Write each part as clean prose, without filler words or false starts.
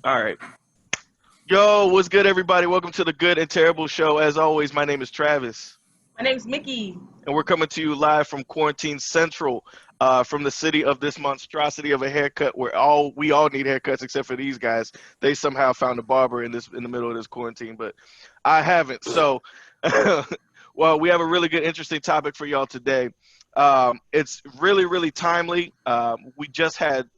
All right. Yo, what's good, everybody? Welcome to the Good and Terrible Show. As always, my name is Travis, My name's Mickey. and we're coming to you live from Quarantine Central, from the city of this monstrosity of a haircut, where we all need haircuts except for these guys. They somehow found a barber in the middle of this quarantine, but I haven't. So, well, we have a really good, interesting topic for y'all today. It's really, really timely. We just had,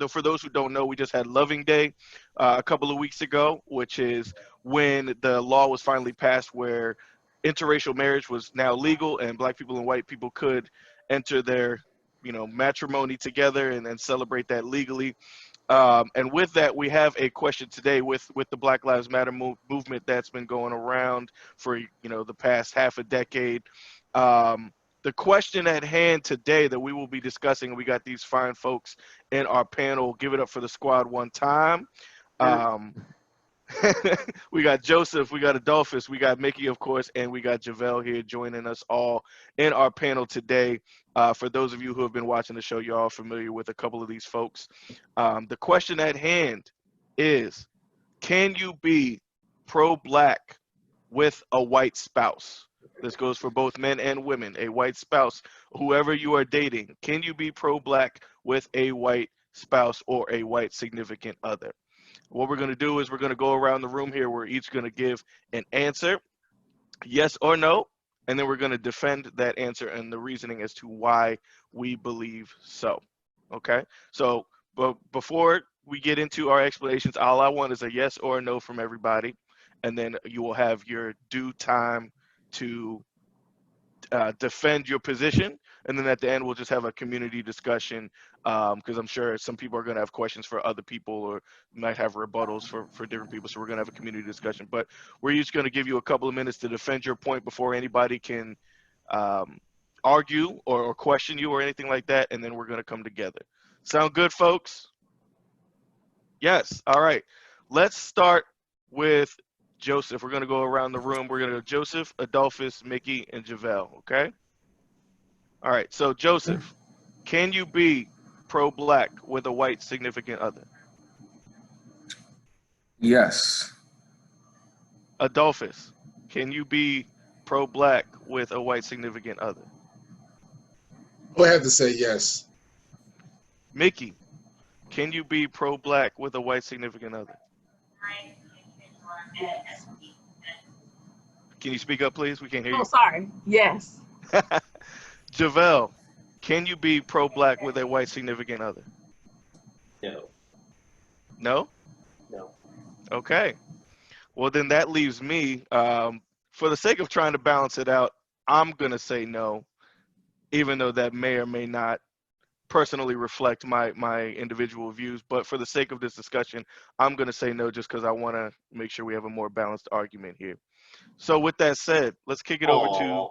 for those who don't know, we just had Loving Day a couple of weeks ago, which is when the law was finally passed where interracial marriage was now legal and black people and white people could enter their, matrimony together and then celebrate that legally. And with that, we have a question today with the Black Lives Matter movement that's been going around for the past half a decade. The question at hand today that we will be discussing, we got these fine folks in our panel. Give it up for the squad one time. Um, we got Joseph, we got Adolphus, we got Mickey, of course, and we got JaVell here joining us all in our panel today. For those of you who have been watching the show, you're all familiar with a couple of these folks. The question at hand is, can you be pro-black with a white spouse? This goes for both men and women. A white spouse, whoever you are dating, can you be pro-black with a white spouse or a white significant other? What we're going to do is we're going to go around the room here. We're each going to give an answer, yes or no, and then we're going to defend that answer and the reasoning as to why we believe so. Okay? So, but before we get into our explanations, all I want is a yes or a no from everybody, and then you will have your due time to defend your position, and then at the end we'll just have a community discussion, because I'm sure some people are going to have questions for other people or might have rebuttals for different people, so we're going to have a community discussion. But we're each going to give you a couple of minutes to defend your point before anybody can argue or question you or anything like that, and then we're going to come together. Sound good, folks? Yes. All right, let's start with Joseph. We're going to go around the room. We're going to go Joseph, Adolphus, Mickey, and JaVell, okay? All right, so Joseph, can you be pro-black with a white significant other? Yes. Adolphus, can you be pro-black with a white significant other? I would have to say yes. Mickey, can you be pro-black with a white significant other? Can you speak up, please? We can't hear Oh, you. sorry. Yes. JaVell, can you be pro-black with a white significant other? No. No? No. Okay. Well, then that leaves me. For the sake of trying to balance it out, I'm going to say no, even though that may or may not personally reflect my individual views. But for the sake of this discussion, I'm going to say no just because I want to make sure we have a more balanced argument here. So with that said, let's kick it over to...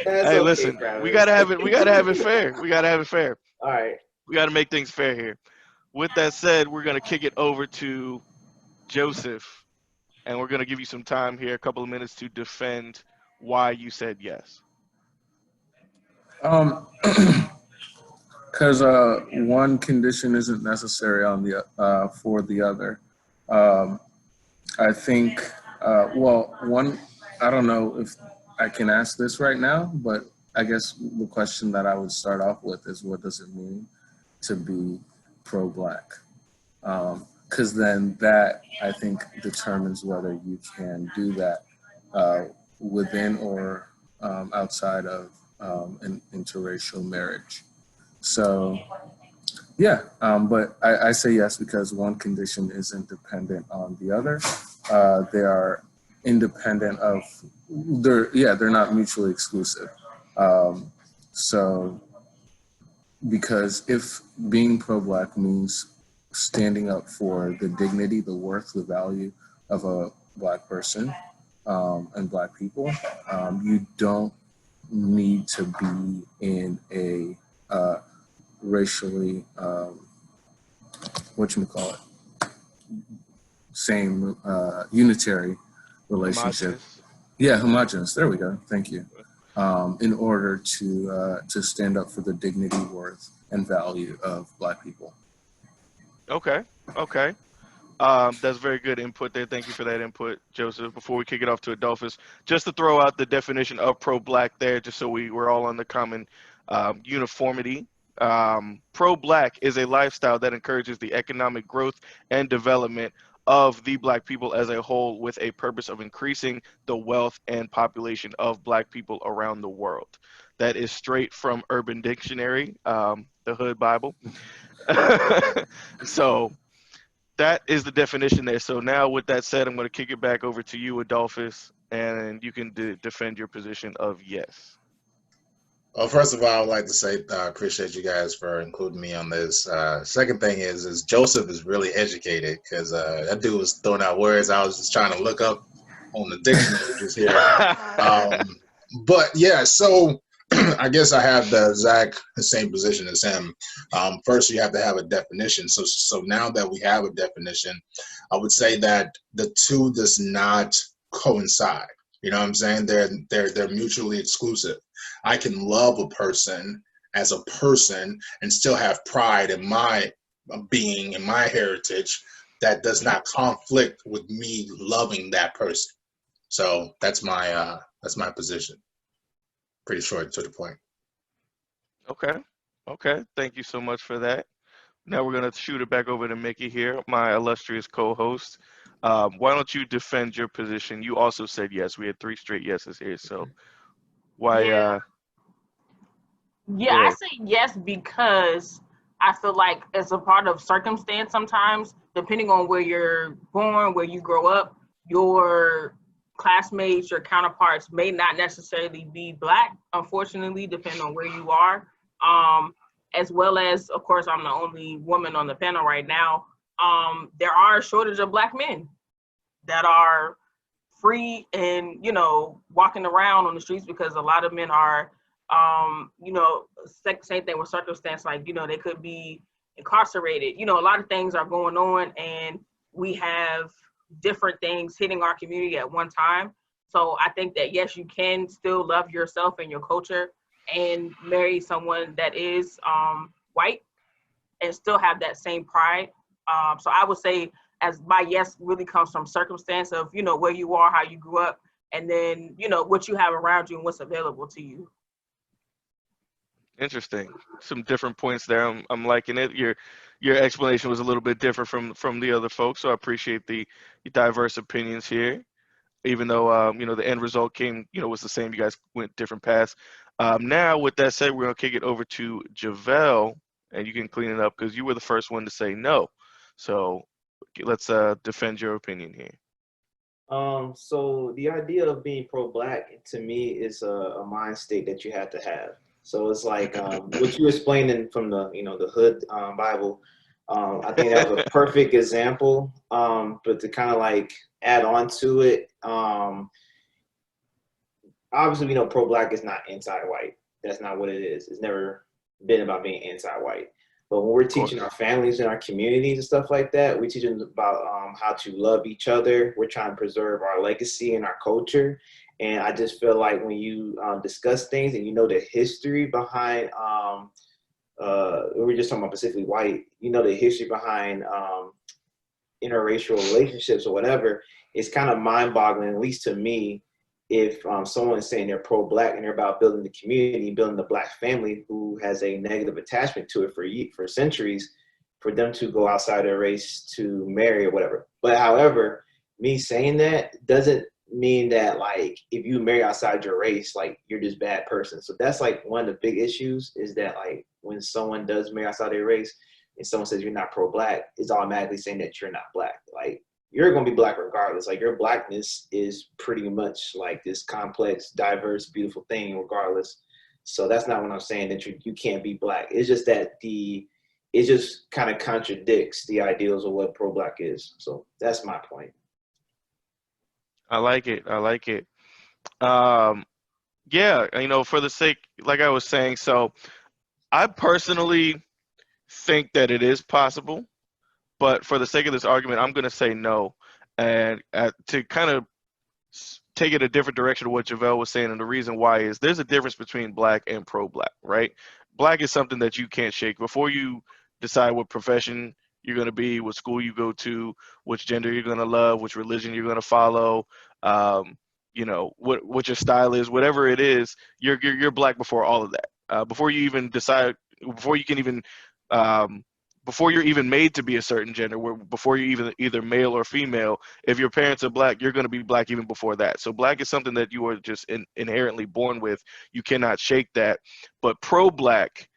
Hey, listen, Travis. we gotta have it. We gotta have it fair. We gotta have it fair. All right. We gotta make things fair here. With that said, we're gonna kick it over to Joseph, and we're gonna give you some time here, a couple of minutes to defend why you said yes. Because one condition isn't necessary on the for the other. I think. Well, one. I don't know if I can ask this right now, but I guess the question that I would start off with is, what does it mean to be pro-black? Because then that, I think, determines whether you can do that within or outside of an interracial marriage. So, yeah, but I say yes because one condition isn't dependent on the other. They are independent of, they're not mutually exclusive. So, because if being pro-black means standing up for the dignity, the worth, the value of a black person and black people, you don't need to be in a racially, whatchamacallit, same unitary relationship. Homogenous. Yeah, homogenous. There we go. Thank you. In order to stand up for the dignity, worth, and value of Black people. Okay. Okay. That's very good input there. Thank you for that input, Joseph. Before we kick it off to Adolphus, just to throw out the definition of pro-black there, just so we're all on the common uniformity. Pro-black is a lifestyle that encourages the economic growth and development of the Black people as a whole, with a purpose of increasing the wealth and population of Black people around the world. That is straight from Urban Dictionary, the Hood Bible. So that is the definition there. So now, with that said, I'm going to kick it back over to you, Adolphus, and you can defend your position of yes. Well, first of all, I would like to say I appreciate you guys for including me on this. Second thing is Joseph is really educated, because that dude was throwing out words I was just trying to look up on the dictionary just here. But yeah, so I guess I have the same position as him. First, you have to have a definition. So now that we have a definition, I would say that the two does not coincide. You know what I'm saying? They're mutually exclusive. I can love a person as a person and still have pride in my being and my heritage. That does not conflict with me loving that person. So that's my position. Pretty short to the point. Okay. Okay. Thank you so much for that. Now we're going to shoot it back over to Mickey here, my illustrious co-host. Why don't you defend your position? You also said yes. We had 3 straight yeses here. So why? Yeah. Yeah, Go I ahead. say yes because I feel like it's a part of circumstance sometimes, depending on where you're born, where you grow up, your classmates, your counterparts may not necessarily be Black, unfortunately, depending on where you are. As well as, of course, I'm the only woman on the panel right now. There are a shortage of Black men that are free and, walking around on the streets, because a lot of men are same thing with circumstance, like, they could be incarcerated. A lot of things are going on, and we have different things hitting our community at one time. So I think that, yes, you can still love yourself and your culture and marry someone that is white and still have that same pride. So I would say, as my yes really comes from circumstance of, where you are, how you grew up, and then, what you have around you and what's available to you. Interesting. Some different points there. I'm liking it. Your explanation was a little bit different from the other folks, so I appreciate the diverse opinions here. Even though the end result was the same, you guys went different paths. Now, with that said, we're gonna kick it over to JaVell, and you can clean it up because you were the first one to say no. So let's defend your opinion here. So the idea of being pro-black to me is a mind state that you have to have. So it's like what you explained from the Hood Bible. I think that was a perfect example. But to kind of like add on to it, obviously we know pro-black is not anti-white. That's not what it is. It's never been about being anti-white. But when we're teaching our families and our communities and stuff like that, we're teaching them about how to love each other. We're trying to preserve our legacy and our culture. And I just feel like when you discuss things and the history behind, we're just talking about specifically white, the history behind interracial relationships or whatever, it's kind of mind-boggling, at least to me, if someone is saying they're pro-black and they're about building the community, building the Black family who has a negative attachment to it for centuries, for them to go outside their race to marry or whatever. But however, me saying that doesn't mean that, like, if you marry outside your race, like, you're this bad person. So that's like one of the big issues, is that, like, when someone does marry outside their race and someone says you're not pro-black, it's automatically saying that you're not Black. Like, you're going to be Black regardless. Like, your Blackness is pretty much like this complex, diverse, beautiful thing regardless. So that's not what I'm saying, that you can't be Black. It's just that it just kind of contradicts the ideals of what pro-Black is. So that's my point. I like it. I like it. Yeah, for the sake, like I was saying, so I personally think that it is possible, but for the sake of this argument, I'm going to say no. And to kind of take it a different direction of what JaVell was saying, and the reason why is there's a difference between Black and pro-Black, right? Black is something that you can't shake. Before you decide what profession you're going to be, what school you go to, which gender you're going to love, which religion you're going to follow, you know, what your style is, whatever it is, you're Black before all of that. Before you even decide, before you can even, before you're even made to be a certain gender, before you're even either male or female, if your parents are Black, you're going to be Black even before that. So Black is something that you are just inherently born with. You cannot shake that. But pro-Black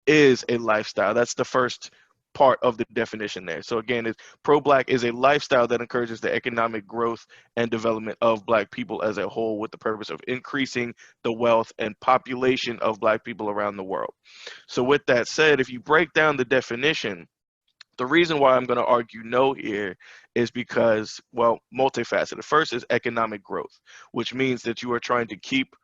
is a lifestyle. That's the first part of the definition there. So again, pro-Black is a lifestyle that encourages the economic growth and development of Black people as a whole, with the purpose of increasing the wealth and population of Black people around the world. So with that said, if you break down the definition, the reason why I'm going to argue no here is because, well, multifaceted. First is economic growth, which means that you are trying to keep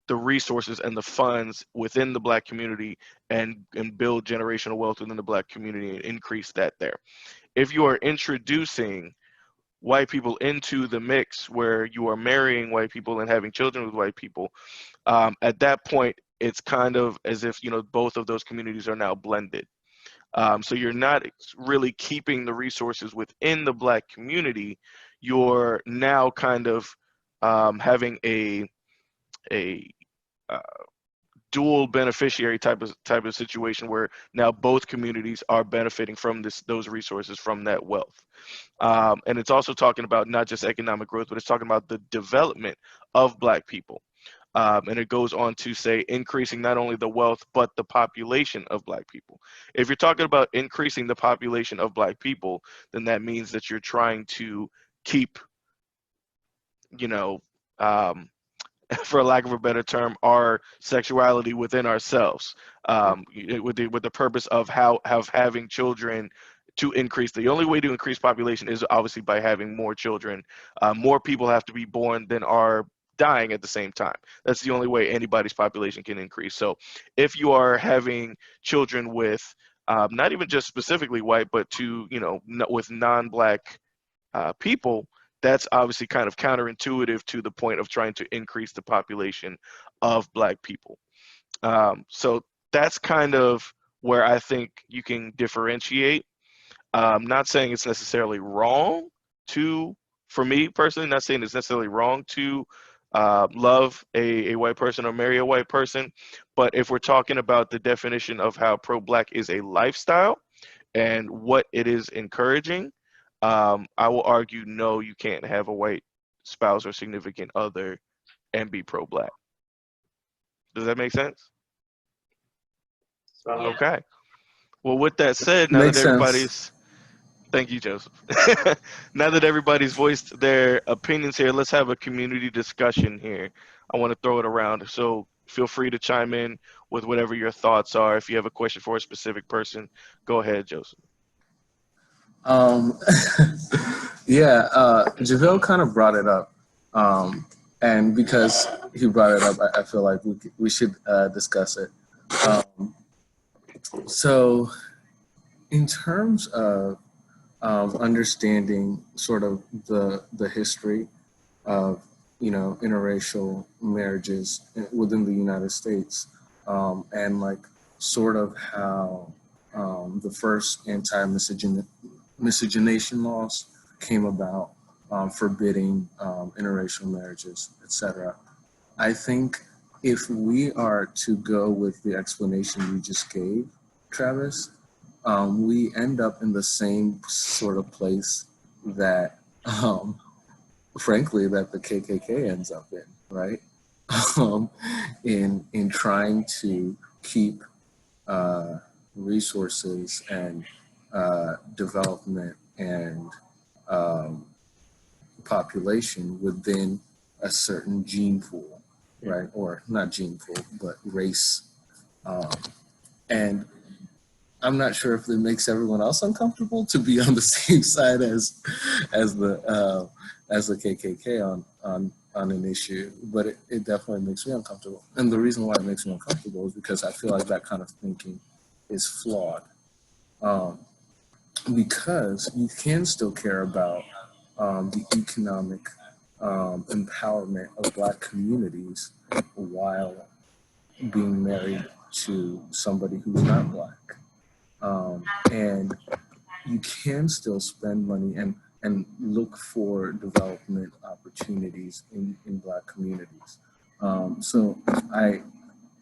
the resources and the funds within the Black community and build generational wealth within the Black community and increase that there. If you are introducing white people into the mix where you are marrying white people and having children with white people, at that point, it's kind of as if, you know, both of those communities are now blended. So you're not really keeping the resources within the Black community. You're now kind of having a dual beneficiary type of situation where now both communities are benefiting from those resources, from that wealth. And it's also talking about not just economic growth, but it's talking about the development of Black people. And it goes on to say increasing not only the wealth, but the population of Black people. If you're talking about increasing the population of Black people, then that means that you're trying to keep, you know, for lack of a better term, our sexuality within ourselves, with the purpose of having children to increase. The only way to increase population is obviously by having more children. More people have to be born than are dying at the same time. That's the only way anybody's population can increase. So if you are having children with not even just specifically white, but with non-Black people, that's obviously kind of counterintuitive to the point of trying to increase the population of Black people. So that's kind of where I think you can differentiate. Not saying it's necessarily wrong for me personally, not saying it's necessarily wrong to love a white person or marry a white person. But if we're talking about the definition of how pro-Black is a lifestyle and what it is encouraging, I will argue no, you can't have a white spouse or significant other and be pro-Black. Does that make sense? Yeah. Okay. Well, with that said, now Makes that everybody's sense. Thank you, Joseph. Now that everybody's voiced their opinions here, let's have a community discussion here. I want to throw it around. So feel free to chime in with whatever your thoughts are. If you have a question for a specific person, go ahead, Joseph. Yeah, JaVell kind of brought it up. And because he brought it up, I feel like we should discuss it. So in terms of understanding sort of the history of, interracial marriages within the United States, and like sort of how the first anti-miscegenation laws came about, forbidding interracial marriages, etc. I think if we are to go with the explanation you just gave, Travis, we end up in the same sort of place that, frankly, that the KKK ends up in, right? In trying to keep resources and development and population within a certain gene pool, right? Or not gene pool, but race. And I'm not sure if it makes everyone else uncomfortable to be on the same side as the KKK on an issue, but it definitely makes me uncomfortable. And the reason why it makes me uncomfortable is because I feel like that kind of thinking is flawed. Because you can still care about the economic empowerment of Black communities while being married to somebody who's not Black. And you can still spend money and look for development opportunities in Black communities. So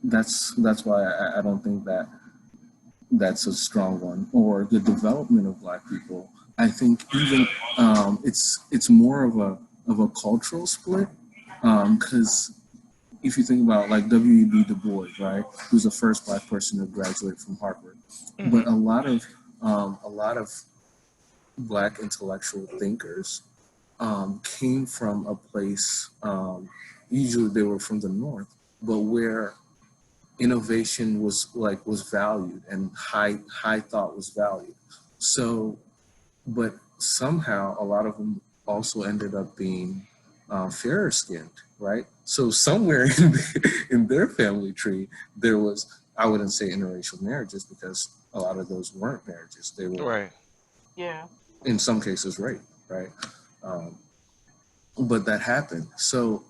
that's why I don't think that that's a strong one. Or the development of Black people. I think even it's more of a cultural split, because if you think about like W.E.B. Du Bois, right, who's the first Black person to graduate from Harvard, but a lot of Black intellectual thinkers came from a place, usually they were from the North, but where innovation was valued and high thought was valued. So, but somehow a lot of them also ended up being fairer skinned, right? So somewhere in their family tree, there was, I wouldn't say interracial marriages because a lot of those weren't marriages. They were, Right. Yeah. in some cases, rape, right? But that happened. So,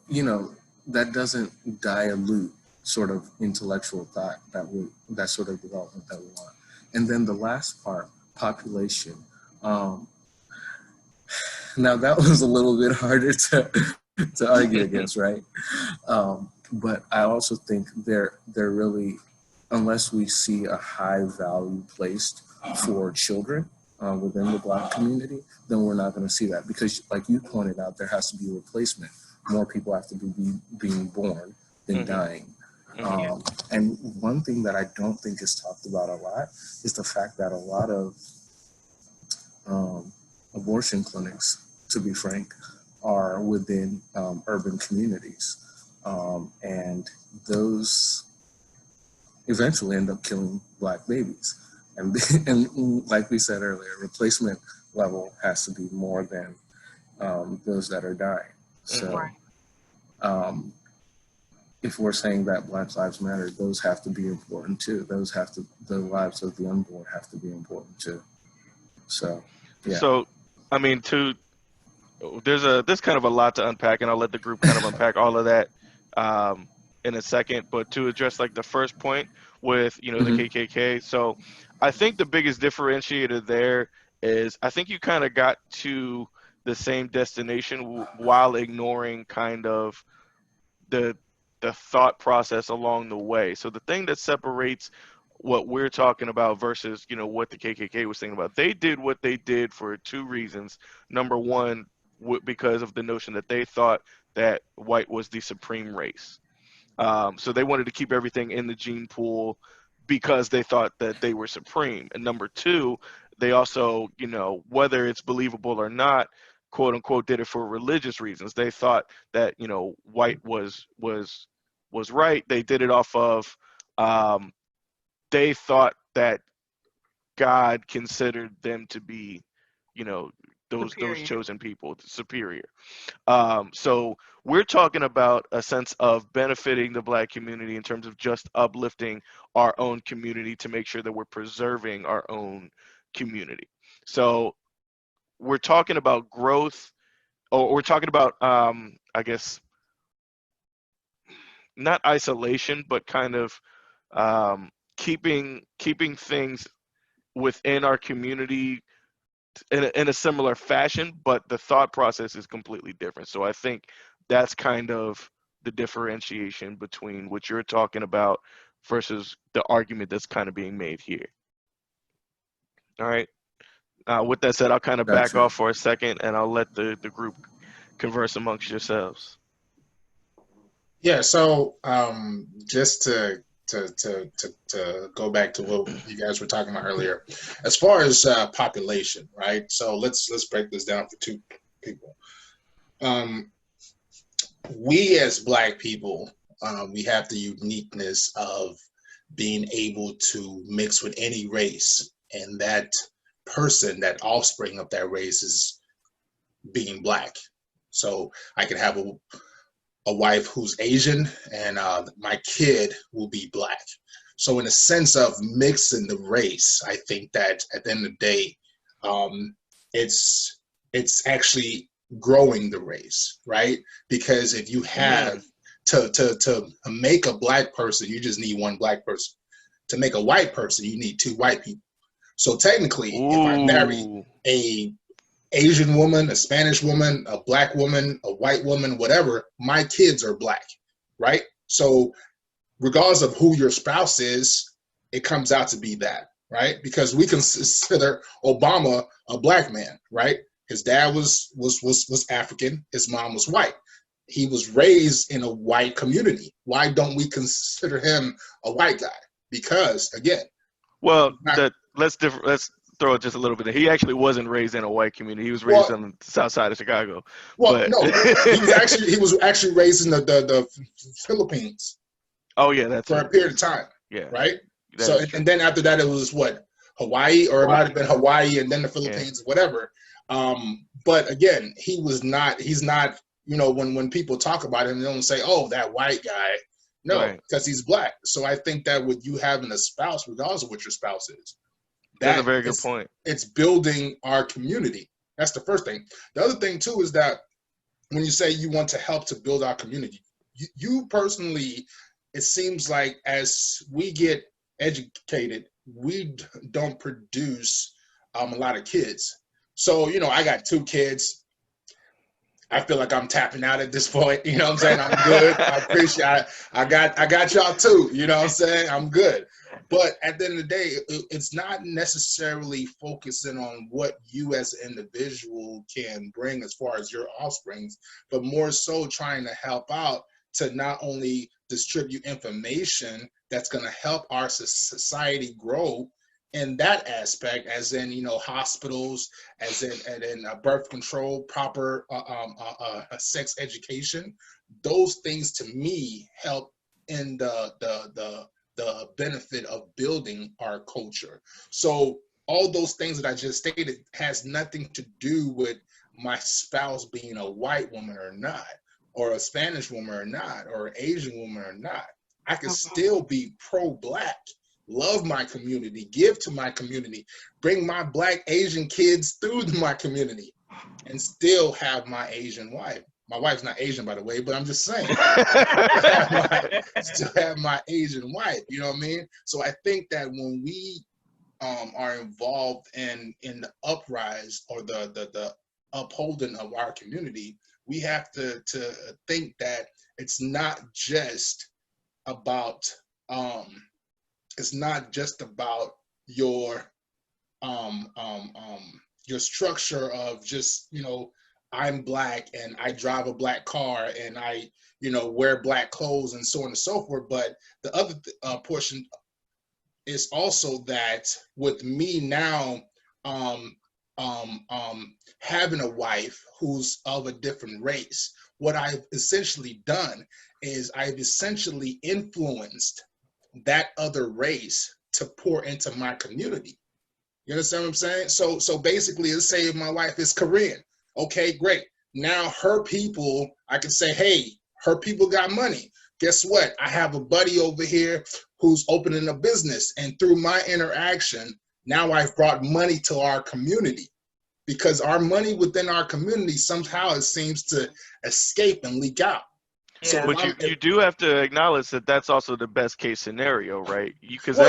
that doesn't dilute sort of intellectual thought that sort of development that we want. And then the last part, population. Now that was a little bit harder to argue against, right? But I also think they're really, unless we see a high value placed for children within the Black community, then we're not going to see that, because like you pointed out, there has to be a replacement. More people have to be being born than dying. And one thing that I don't think is talked about a lot is the fact that a lot of abortion clinics, to be frank, are within urban communities. And those eventually end up killing Black babies. And like we said earlier, replacement level has to be more than those that are dying. So if we're saying that Black Lives Matter, those have to be important too. The lives of the unborn have to be important too. So, yeah. So, I mean, there's kind of a lot to unpack, and I'll let the group kind of unpack all of that in a second. But to address like the first point with, the KKK. So I think the biggest differentiator there is I think you kind of got to the same destination while ignoring kind of the thought process along the way. So the thing that separates what we're talking about versus, what the KKK was thinking about, they did what they did for two reasons. Number one, because of the notion that they thought that white was the supreme race. So they wanted to keep everything in the gene pool because they thought that they were supreme. And number two, they also, whether it's believable or not, quote unquote, did it for religious reasons. They thought that, white was right. They did it off of, they thought that God considered them to be, those chosen people, superior. So we're talking about a sense of benefiting the Black community in terms of just uplifting our own community to make sure that we're preserving our own community. So we're talking about growth, or we're talking about, I guess, not isolation, but kind of keeping things within our community in a similar fashion, but the thought process is completely different. So I think that's kind of the differentiation between what you're talking about versus the argument that's kind of being made here. All right. With that said, I'll kind of back off for a second, and I'll let the group converse amongst yourselves. Yeah. So just to go back to what you guys were talking about earlier, as far as population, right? So let's break this down for two people. We as Black people, we have the uniqueness of being able to mix with any race, and that person, that offspring of that race, is being Black. So I could have a wife who's Asian, and my kid will be Black. So in a sense of mixing the race, I think that at the end of the day, it's actually growing the race, right? Because if you have to make a Black person, you just need one Black person. To make a white person, you need 2 white people. So technically, Ooh. if I marry a Asian woman, a Spanish woman, a black woman, a white woman, whatever, my kids are black, right? So regardless of who your spouse is, it comes out to be that, right? Because we consider Obama a black man, right? His dad was African, his mom was white. He was raised in a white community. Why don't we consider him a white guy? Because again, well, let's throw it just a little bit. He actually wasn't raised in a white community. He was raised on the south side of Chicago. Well, but... no, he was actually raised in the Philippines. Oh yeah, that's for a period of time. Yeah, right. So and then after that, it was what, Hawaii, or it might have been Hawaii and then the Philippines, whatever. But again, he's not. When people talk about him, they don't say, "Oh, that white guy." No, because he's black. So I think that with you having a spouse, regardless of what your spouse is, that's a very good point. It's building our community. That's the first thing. The other thing too is that when you say you want to help to build our community, you personally, it seems like as we get educated, we don't produce a lot of kids. So, I got 2 kids. I feel like I'm tapping out at this point. You know what I'm saying? I'm good. I appreciate I got y'all too. You know what I'm saying? I'm good. But at the end of the day, it's not necessarily focusing on what you as an individual can bring as far as your offsprings, but more so trying to help out to not only distribute information that's going to help our society grow in that aspect, as in, hospitals, as in birth control, proper sex education. Those things to me help in the benefit of building our culture. So all those things that I just stated has nothing to do with my spouse being a white woman or not, or a Spanish woman or not, or an Asian woman or not. I can still be pro-black, love my community, give to my community, bring my black Asian kids through my community, and still have my Asian wife. My wife's not Asian, by the way, but I'm just saying, still have my Asian wife. You know what I mean? So I think that when we are involved in the uprise or the upholding of our community, we have to think that it's not just about your structure of just, I'm black and I drive a black car and I, wear black clothes and so on and so forth. But the other portion is also that with me now having a wife who's of a different race, what I've essentially done is I've essentially influenced that other race to pour into my community. You understand what I'm saying? So basically, let's say if my wife is Korean. Okay, great. Now her people, I can say, hey, her people got money. Guess what? I have a buddy over here who's opening a business. And through my interaction, now I've brought money to our community. Because our money within our community, somehow it seems to escape and leak out. So, but you do have to acknowledge that that's also the best case scenario, right? Because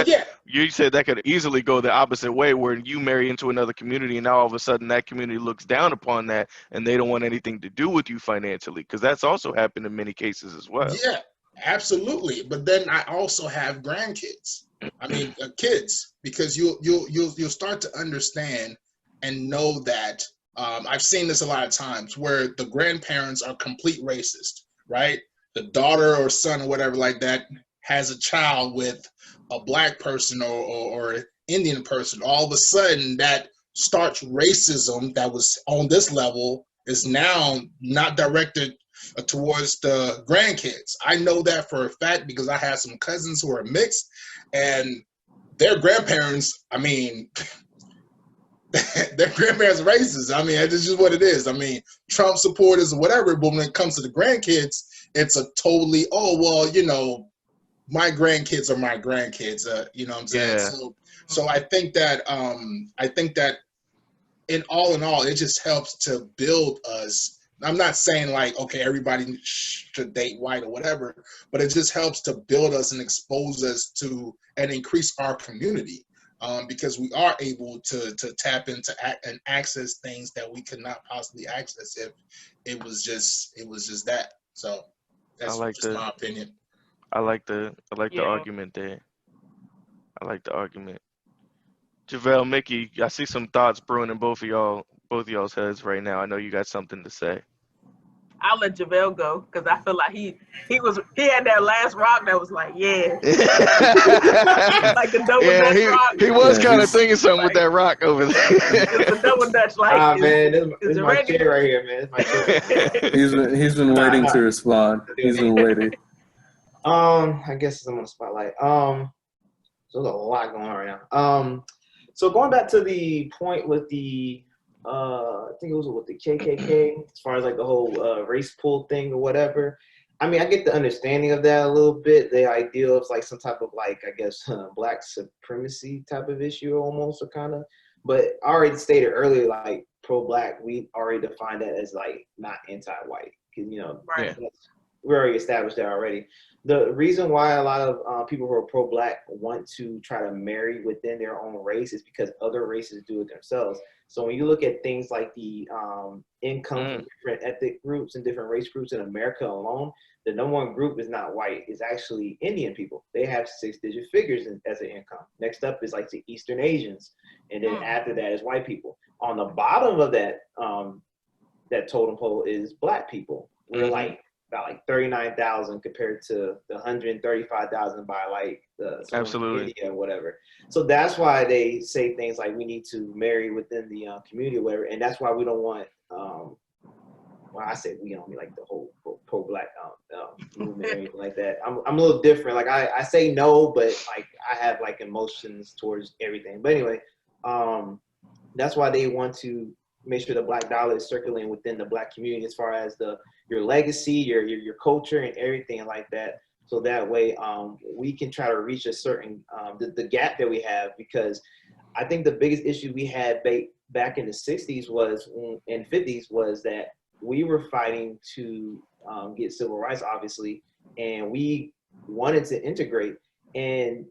you said that could easily go the opposite way, where you marry into another community and now all of a sudden that community looks down upon that and they don't want anything to do with you financially, because that's also happened in many cases as well. Yeah, absolutely. But then I also have grandkids. I mean, kids, because you'll start to understand and know that I've seen this a lot of times where the grandparents are complete racist. Right? The daughter or son or whatever like that has a child with a black person or Indian person. All of a sudden, that starts racism that was on this level is now not directed towards the grandkids. I know that for a fact because I have some cousins who are mixed, and their grandparents, I mean, their grandparents are racist. I mean, it's just what it is. I mean, Trump supporters or whatever, but when it comes to the grandkids, it's a totally, my grandkids are my grandkids. You know what I'm saying? Yeah. So I think that in all, it just helps to build us I'm not saying like, okay, everybody should date white or whatever, but it just helps to build us and expose us to and increase our community, because we are able to tap into and access things that we could not possibly access if it was just that. So I that's like just the my opinion. the Yeah. argument there. I like the argument. JaVell, Mickey, I see some thoughts brewing in both of y'all's heads right now. I know you got something to say. I'll let JaVell go because I feel like he had that last rock that was like, yeah, like the double Yeah, Dutch rock. he was Yeah, kind of he's thinking something with like, that rock over there. it's the double Dutch. Like, Ah, man, this is is it my ready? chair right here, man. It's my chair. he's been Nah, waiting nah. to respond. He's been waiting. I guess I'm on the spotlight. So there's a lot going on right now. So going back to the point with the, I think it was with the KKK, as far as like the whole race pool thing or whatever. I mean, I get the understanding of that a little bit. The idea of like some type of like, I guess, black supremacy type of issue almost, or kind of. But I already stated earlier, like pro-black, we already defined that as like not anti-white, because Right. we already established that already. The reason why a lot of people who are pro-black want to try to marry within their own race is because other races do it themselves. So when you look at things like the income from different ethnic groups and different race groups in America alone, the number one group is not white. It's actually Indian people. They have 6-digit figures as an income. Next up is like the Eastern Asians. And then after that is white people. On the bottom of that that totem pole is black people. We're like about like 39,000 compared to the 135,000 by like Absolutely. India or whatever. So that's why they say things like we need to marry within the community or whatever, and that's why we don't want. Well, I say we don't mean like the whole pro-black movement or anything like that. I'm a little different. Like I say no, but like I have like emotions towards everything. But anyway, that's why they want to make sure the black dollar is circulating within the black community as far as your legacy, your culture, and everything like that. So that way, we can try to reach a certain the gap that we have, because I think the biggest issue we had back in the 60s and 50s was that we were fighting to get civil rights, obviously, and we wanted to integrate. And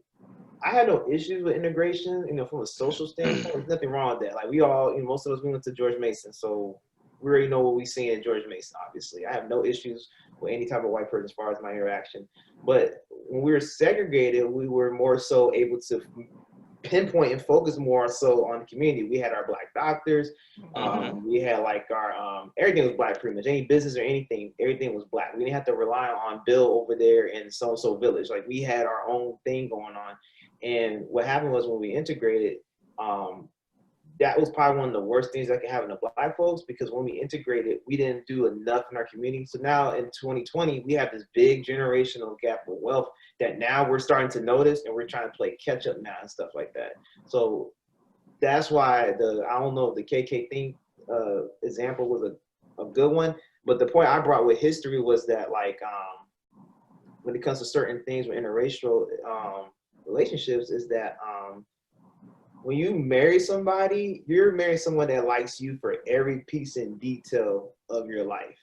I had no issues with integration, from a social standpoint. There's nothing wrong with that. Like we all, most of us, we went to George Mason, so we already know what we see in George Mason, obviously. I have no issues with any type of white person as far as my interaction. But when we were segregated, we were more so able to pinpoint and focus more so on the community. We had our black doctors. We had like our, everything was black pretty much. Any business or anything, everything was black. We didn't have to rely on Bill over there in so-and-so village. Like we had our own thing going on. And what happened was when we integrated, that was probably one of the worst things that could happen to black folks, because when we integrated, we didn't do enough in our community. So now in 2020, we have this big generational gap of wealth that now we're starting to notice, and we're trying to play catch up now and stuff like that. So that's why I don't know if the KK thing example was a good one, but the point I brought with history was that like when it comes to certain things with interracial relationships is that when you marry somebody, you're marrying someone that likes you for every piece and detail of your life,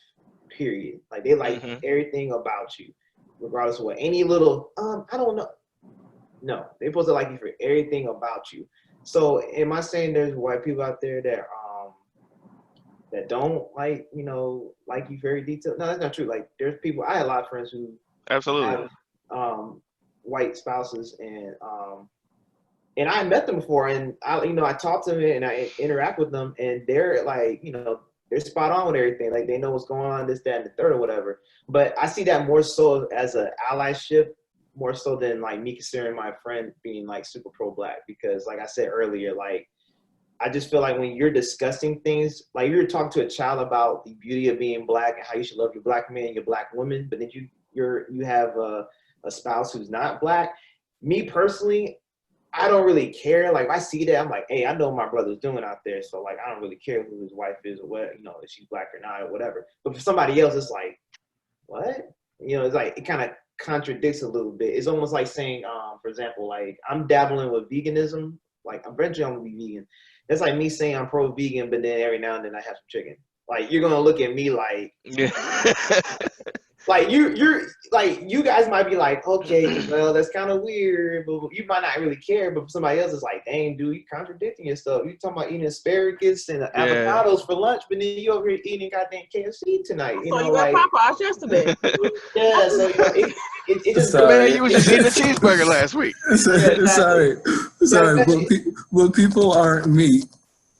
period. Like they like everything about you, regardless of what, any little, I don't know. No, they're supposed to like you for everything about you. So am I saying there's white people out there that don't like, like you very detailed? No, that's not true. Like there's people, I had a lot of friends who Absolutely. have white spouses, and I met them before, and I talk to them and I interact with them, and they're like, they're spot on with everything. Like they know what's going on, this, that, and the third, or whatever. But I see that more so as an allyship, more so than like me considering my friend being like super pro-black. Because like I said earlier, like I just feel like when you're discussing things, like you're talking to a child about the beauty of being black and how you should love your black man, your black woman, but then you have a spouse who's not black. Me personally, I don't really care. Like if I see that, I'm like, hey, I know what my brother's doing out there. So like, I don't really care who his wife is or what, if she's black or not or whatever. But for somebody else, it's like, what? It's like, it kind of contradicts a little bit. It's almost like saying, for example, like I'm dabbling with veganism. Like eventually I'm gonna be vegan. That's like me saying I'm pro-vegan, but then every now and then I have some chicken. Like you're gonna look at me like, Yeah. like you're like you guys might be like, okay, well that's kind of weird, but you might not really care. But somebody else is like, dang, dude, you contradicting yourself. You talking about eating asparagus and Yeah. avocados for lunch, but then you over here eating goddamn KFC tonight. You So know, you at like Popeyes yesterday. yeah. So you know, it just Sorry. Man, you was just eating a cheeseburger last week. exactly. Sorry, but people aren't me.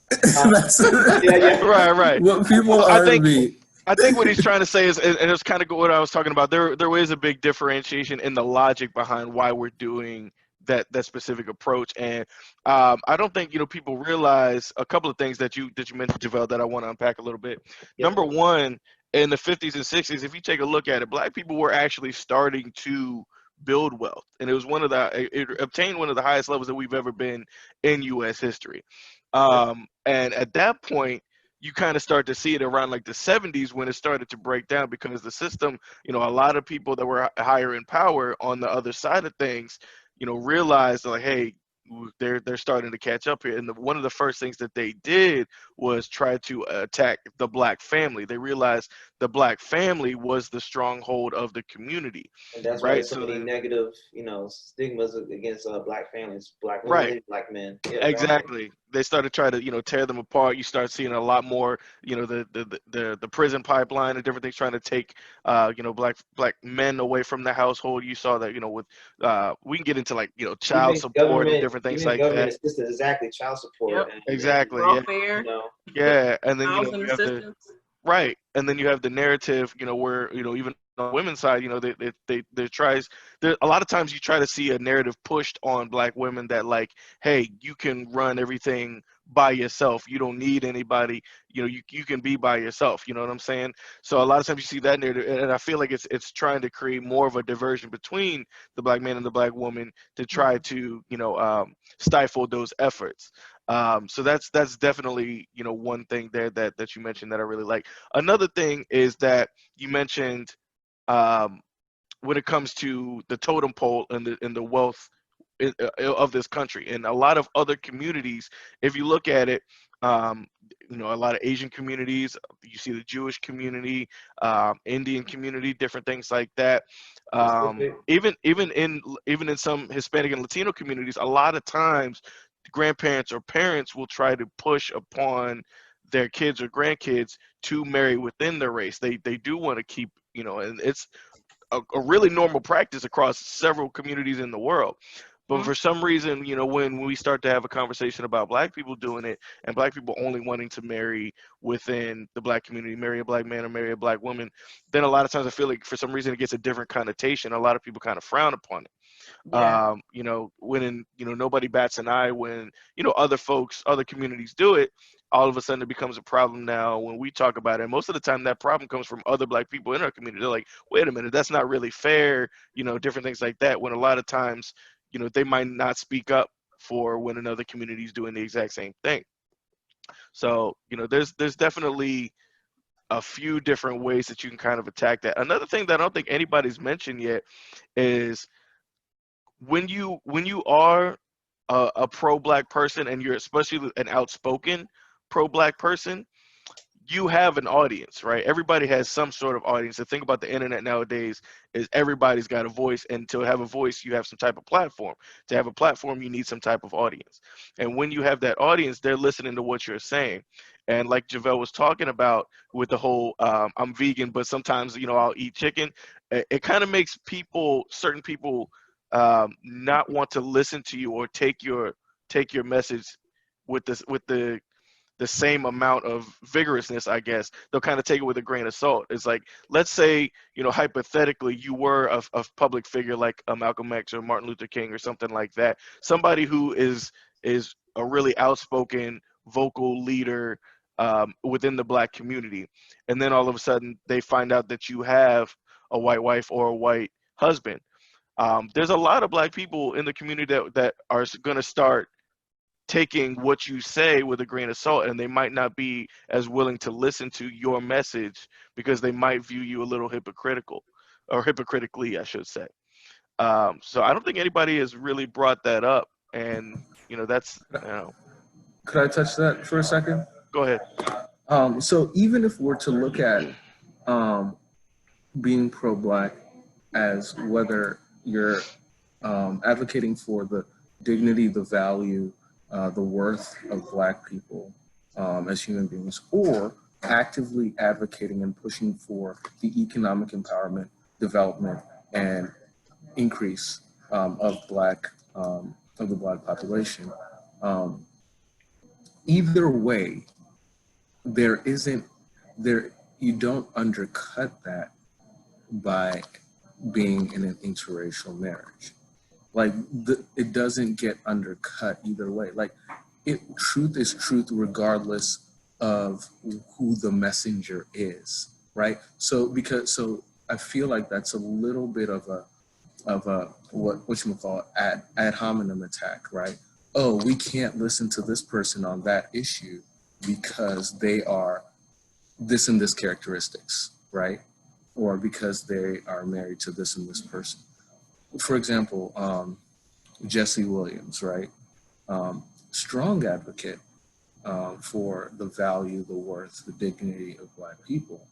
That's yeah. Right. What people Well, aren't me. I think what he's trying to say is, and it's kind of what I was talking about. There is a big differentiation in the logic behind why we're doing that specific approach, and I don't think people realize a couple of things that you mentioned, JaVell, that I want to unpack a little bit. Yep. Number one, in the 50s and 60s, if you take a look at it, Black people were actually starting to build wealth, and it obtained one of the highest levels that we've ever been in U.S. history. And at that point, you kind of start to see it around like the 70s when it started to break down, because the system, a lot of people that were higher in power on the other side of things, realized like, hey, they're starting to catch up here. And one of the first things that they did was try to attack the Black family. They realized the Black family was the stronghold of the community, And that's why right? there's so many negative, stigmas against Black families, Black women, Right. and Black men. Yeah, Exactly. They started trying to, tear them apart. You start seeing a lot more, the prison pipeline and different things trying to take, black men away from the household. You saw that, with we can get into like, child support and different things even like government that. assistance, exactly, child support. Yep. Exactly. Yeah. Welfare, Yeah. And then, housing you have the assistance. right, and then you have the narrative, where even on the women's side, they tries. There a lot of times you try to see a narrative pushed on Black women that like, hey, you can run everything by yourself. You don't need anybody. You can be by yourself. You know what I'm saying? So a lot of times you see that narrative, and I feel like it's trying to create more of a diversion between the Black man and the Black woman to try to stifle those efforts. So that's definitely one thing there that you mentioned that I really like. Another thing is that you mentioned, um, when it comes to the totem pole and the wealth of this country and a lot of other communities. If you look at it, um, a lot of Asian communities, you see the Jewish community, Indian community, different things like that. Even in some Hispanic and Latino communities, a lot of times grandparents or parents will try to push upon their kids or grandkids to marry within their race. They do want to keep, and it's a really normal practice across several communities in the world. But for some reason, when we start to have a conversation about Black people doing it and Black people only wanting to marry within the Black community, marry a Black man or marry a Black woman, then a lot of times I feel like for some reason it gets a different connotation. A lot of people kind of frown upon it. Yeah. When nobody bats an eye when other communities do it. All of a sudden it becomes a problem now when we talk about it. And most of the time that problem comes from other Black people in our community. They're like, wait a minute, that's not really fair, different things like that, when a lot of times they might not speak up for when another community is doing the exact same thing. So there's definitely a few different ways that you can kind of attack that. Another thing that I don't think anybody's mentioned yet is when you are a pro-Black person, and you're especially an outspoken pro-Black person, you have an audience, right? Everybody has some sort of audience. The thing about the internet nowadays is everybody's got a voice, and to have a voice, you have some type of platform. To have a platform, you need some type of audience. And when you have that audience, they're listening to what you're saying. And like JaVell was talking about with the whole, I'm vegan, but sometimes, I'll eat chicken. It kind of makes certain people, not want to listen to you or take your message with the same amount of vigorousness. I guess they'll kind of take it with a grain of salt. It's like, let's say, hypothetically, you were a public figure like a Malcolm X or Martin Luther King or something like that. Somebody who is a really outspoken, vocal leader, within the Black community, and then all of a sudden they find out that you have a white wife or a white husband. There's a lot of Black people in the community that are going to start taking what you say with a grain of salt, and they might not be as willing to listen to your message because they might view you a little hypocritical, or hypocritically, I should say. So I don't think anybody has really brought that up, and that's Could I touch that for a second? Go ahead. So even if we're to look at being pro-Black as whether you're advocating for the dignity, the value, the worth of Black people as human beings, or actively advocating and pushing for the economic empowerment, development, and increase of the Black population. Either way, there isn't there you don't undercut that by being in an interracial marriage. Like it doesn't get undercut either way. Like truth is truth regardless of who the messenger is, right? So I feel like that's a little bit of a whatchamacallit ad hominem attack, right? Oh, we can't listen to this person on that issue because they are this and this characteristics, right? Or because they are married to this and this person. For example, Jesse Williams, right? Strong advocate for the value, the worth, the dignity of Black people.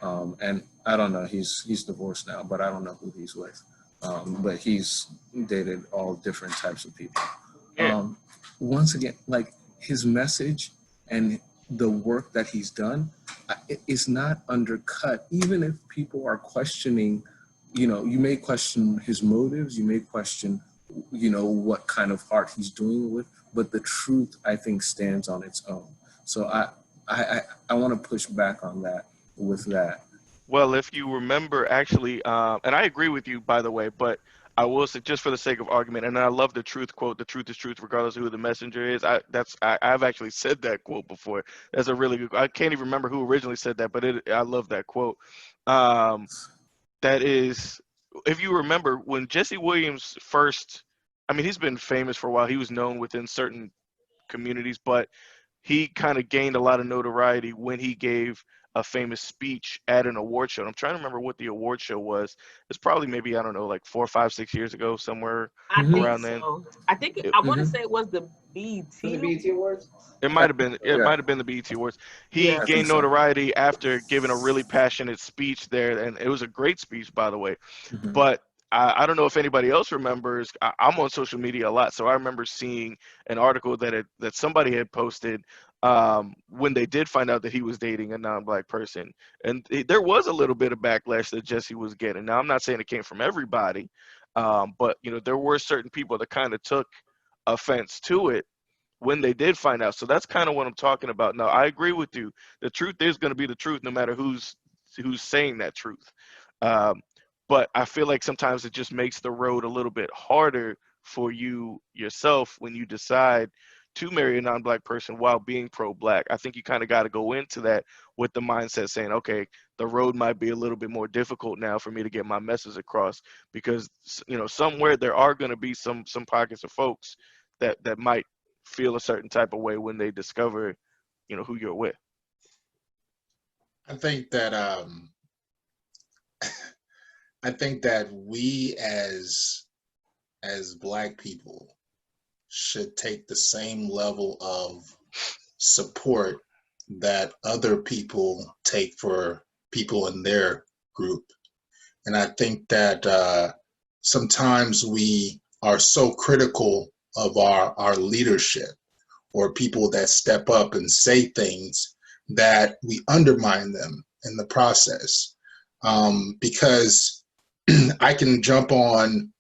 And I don't know, he's divorced now, but I don't know who he's with. But he's dated all different types of people. Once again, like his message and the work that he's done is not undercut, even if people are questioning, you may question his motives, you may question, what kind of art he's doing with, but the truth, I think, stands on its own. So I want to push back on that with that. Well, if you remember, actually, and I agree with you, by the way, but I will say, just for the sake of argument, and I love the truth quote, "The truth is truth, regardless of who the messenger is." I've actually said that quote before. That's a really good. I can't even remember who originally said that, but I love that quote. That is, if you remember, when Jesse Williams first, I mean, he's been famous for a while. He was known within certain communities, but he kind of gained a lot of notoriety when he gave a famous speech at an award show. And I'm trying to remember what the award show was. It's probably maybe, I don't know, like 4, 5, 6 years ago, somewhere around then. I think I want to say it was the BET Awards. It might have been. It might have been the BET Awards. He gained notoriety after giving a really passionate speech there, and it was a great speech, by the way. But I don't know if anybody else remembers. I'm on social media a lot, so I remember seeing an article that somebody had posted when they did find out that he was dating a non-Black person, and there was a little bit of backlash that Jesse was getting. Now, I'm not saying it came from everybody, but there were certain people that kind of took offense to it when they did find out. So that's kind of what I'm talking about. Now, I agree with you. The truth is going to be the truth, no matter who's saying that truth. But I feel like sometimes it just makes the road a little bit harder for you yourself when you decide to marry a non-Black person while being pro-Black. I think you kind of got to go into that with the mindset saying, okay, the road might be a little bit more difficult now for me to get my message across, because somewhere there are going to be some pockets of folks that might feel a certain type of way when they discover who you're with. I think that we as Black people should take the same level of support that other people take for people in their group. And I think that sometimes we are so critical of our leadership or people that step up and say things that we undermine them in the process. Because I can jump on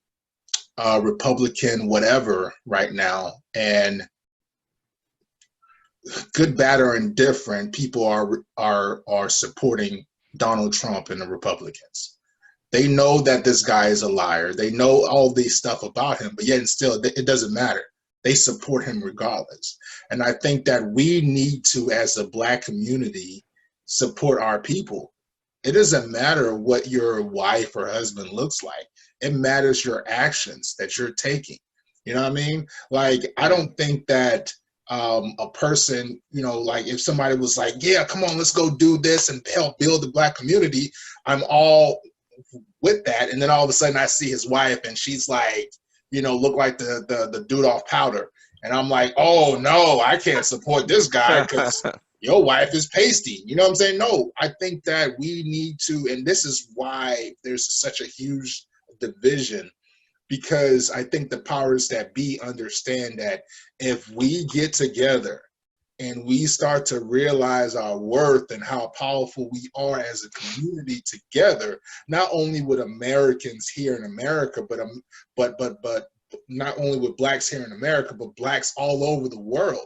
Republican whatever right now, and good, bad, or indifferent, people are supporting Donald Trump and the Republicans. They know that this guy is a liar. They know all these stuff about him, but yet and still it doesn't matter. They support him regardless. And I think that we need to, as a Black community, support our people. It doesn't matter what your wife or husband looks like. It matters your actions that you're taking. You know what I mean? Like, I don't think that a person, like if somebody was like, yeah, come on, let's go do this and help build the Black community, I'm all with that. And then all of a sudden I see his wife and she's like, look like the dude off powder. And I'm like, oh no, I can't support this guy because your wife is pasty. You know what I'm saying? No, I think that we need to, and this is why there's such a huge division, because I think the powers that be understand that if we get together and we start to realize our worth and how powerful we are as a community together, not only with Americans here in America, but not only with blacks here in America, but blacks all over the world.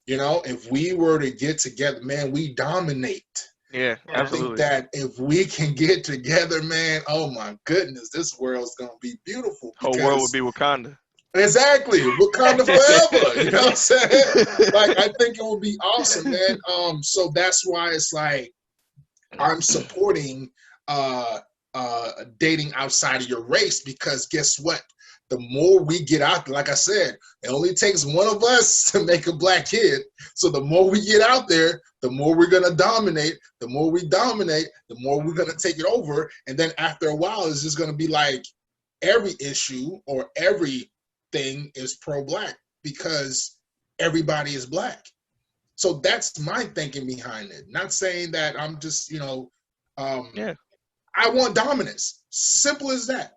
You know, if we were to get together, man, we dominate. Yeah, I absolutely. think that if we can get together, man, oh my goodness, this world's gonna be beautiful. Whole world would be Wakanda. Exactly, Wakanda forever. You know what I'm saying? Like, I think it would be awesome, man. So that's why it's like I'm supporting dating outside of your race, because guess what? The more we get out there, like I said, it only takes one of us to make a black kid. So the more we get out there, the more we're gonna dominate. The more we dominate, the more we're gonna take it over. And then after a while, it's just gonna be like every issue or everything is pro-black because everybody is black. So that's my thinking behind it. Not saying that I'm just, Yeah. I want dominance. Simple as that.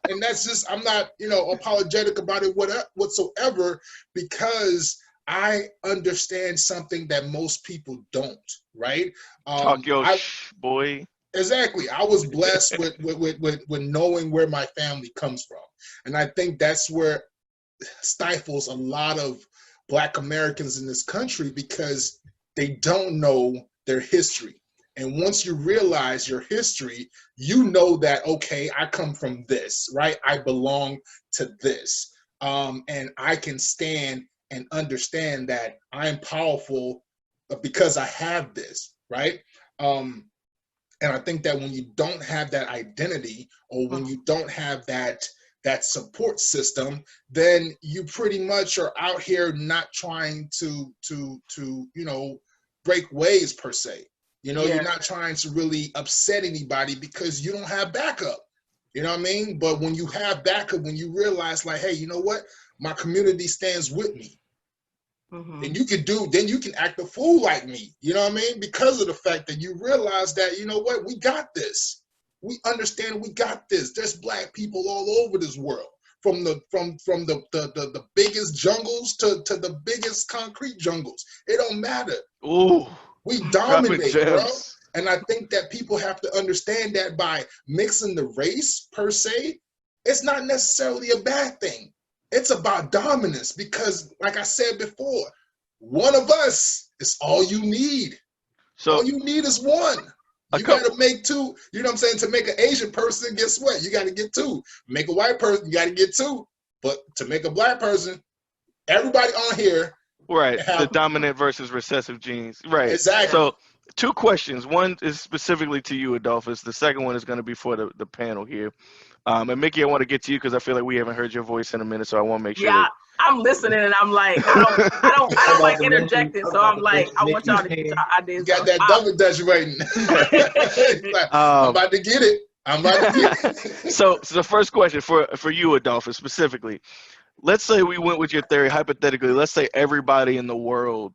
and that's just, I'm not, apologetic about it whatsoever, because I understand something that most people don't, right? Talk your boy. Exactly. I was blessed with knowing where my family comes from. And I think that's where stifles a lot of Black Americans in this country, because they don't know their history. And once you realize your history, you know that, okay, I come from this, right? I belong to this. And I can stand and understand that I'm powerful because I have this, right? And I think that when you don't have that identity, or when you don't have that support system, then you pretty much are out here not trying to break ways per se. You're not trying to really upset anybody because you don't have backup. You know what I mean? But when you have backup, when you realize, like, hey, you know what? My community stands with me. Then you can act a fool like me. You know what I mean? Because of the fact that you realize that, you know what? We got this. We understand we got this. There's Black people all over this world, from the biggest jungles to the biggest concrete jungles. It don't matter. Ooh. We dominate, bro. And I think that people have to understand that by mixing the race per se, it's not necessarily a bad thing. It's about dominance, because, like I said before, one of us is all you need. So all you need is one. You got to make two. You know what I'm saying? To make an Asian person, guess what? You got to get two. Make a white person, you got to get two. But to make a Black person, everybody on here. Right, the dominant versus recessive genes. Right. Exactly. So 2 questions. One is specifically to you, Adolphus. The second one is going to be for the panel here. And Mickey, I want to get to you because I feel like we haven't heard your voice in a minute, so I want to make sure. Yeah, I'm listening, and I'm like, I don't like interjecting, so I'm like, I want y'all to get your ideas. You got that double dutch waiting. Like, I'm about to get it. So the first question for you, Adolphus, specifically. Let's say we went with your theory hypothetically. Let's say everybody in the world,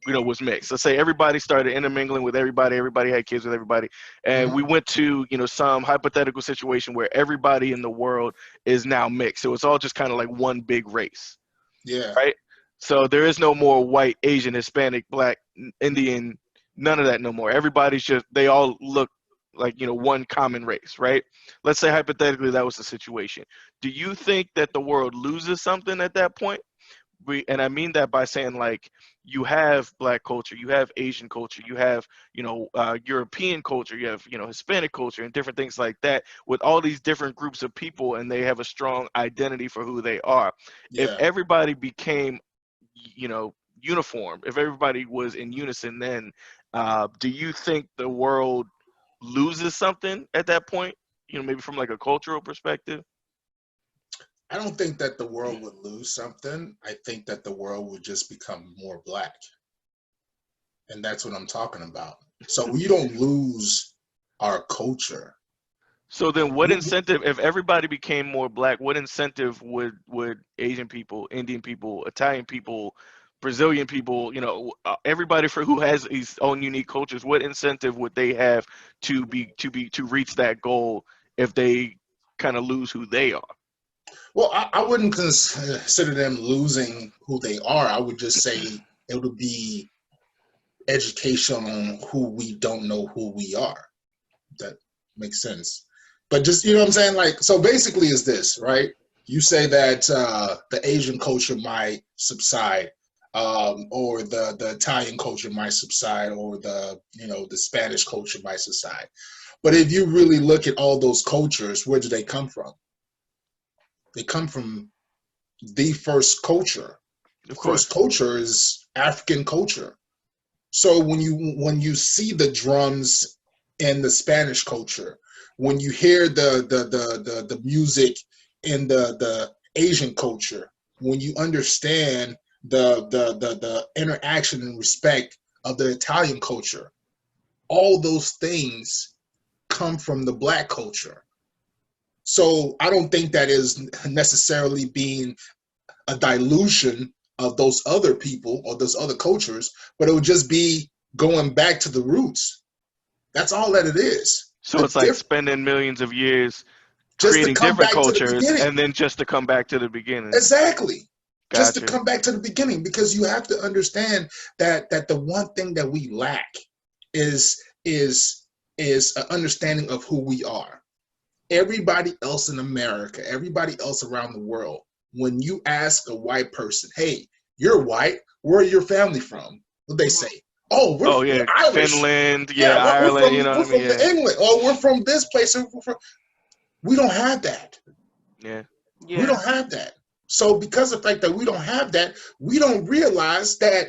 was mixed. Let's say everybody started intermingling with everybody. Everybody had kids with everybody, and we went to some hypothetical situation where everybody in the world is now mixed. So it's all just kind of like one big race. Yeah. Right. So there is no more white, Asian, Hispanic, Black, Indian, none of that no more. Everybody's they all look like one common race, right? Let's say hypothetically that was the situation. Do you think that the world loses something at that point? And I mean that by saying, like, you have Black culture, you have Asian culture, you have European culture, you have Hispanic culture, and different things like that, with all these different groups of people, and they have a strong identity for who they are. Yeah. If everybody became uniform, if everybody was in unison, then do you think the world loses something at that point, maybe from like a cultural perspective? I don't think that the world would lose something. I think that the world would just become more Black. And that's what I'm talking about. So we don't lose our culture. So then what incentive, if everybody became more Black, what incentive would Asian people, Indian people, Italian people Brazilian people, everybody who has his own unique cultures, what incentive would they have to reach that goal if they kind of lose who they are? Well, I wouldn't consider them losing who they are. I would just say it would be education on who we don't know who we are. That makes sense. But just, you know what I'm saying? Like, so basically is this, right? You say that the Asian culture might subside, or the Italian culture might subside, or the Spanish culture might subside. But if you really look at all those cultures, where do they come from? They come from the first culture. The first culture is African culture. So when you see the drums in the Spanish culture, when you hear the music in the Asian culture, when you understand the interaction and respect of the Italian culture, all those things come from the Black culture. So I don't think that is necessarily being a dilution of those other people or those other cultures, but it would just be going back to the roots. That's all that it is. So it's like spending millions of years just creating to come different back cultures, to the beginning. and then just to come back to the beginning. Exactly. Gotcha. Just to come back to the beginning, because you have to understand that the one thing that we lack is an understanding of who we are. Everybody else in America, everybody else around the world, when you ask a white person, hey, you're white, where are your family from? What they say? Oh, we're Irish. Finland, We're Ireland, from England, or we're from this place. We don't have that. Yeah. We don't have that. So because of the fact that we don't have that, we don't realize that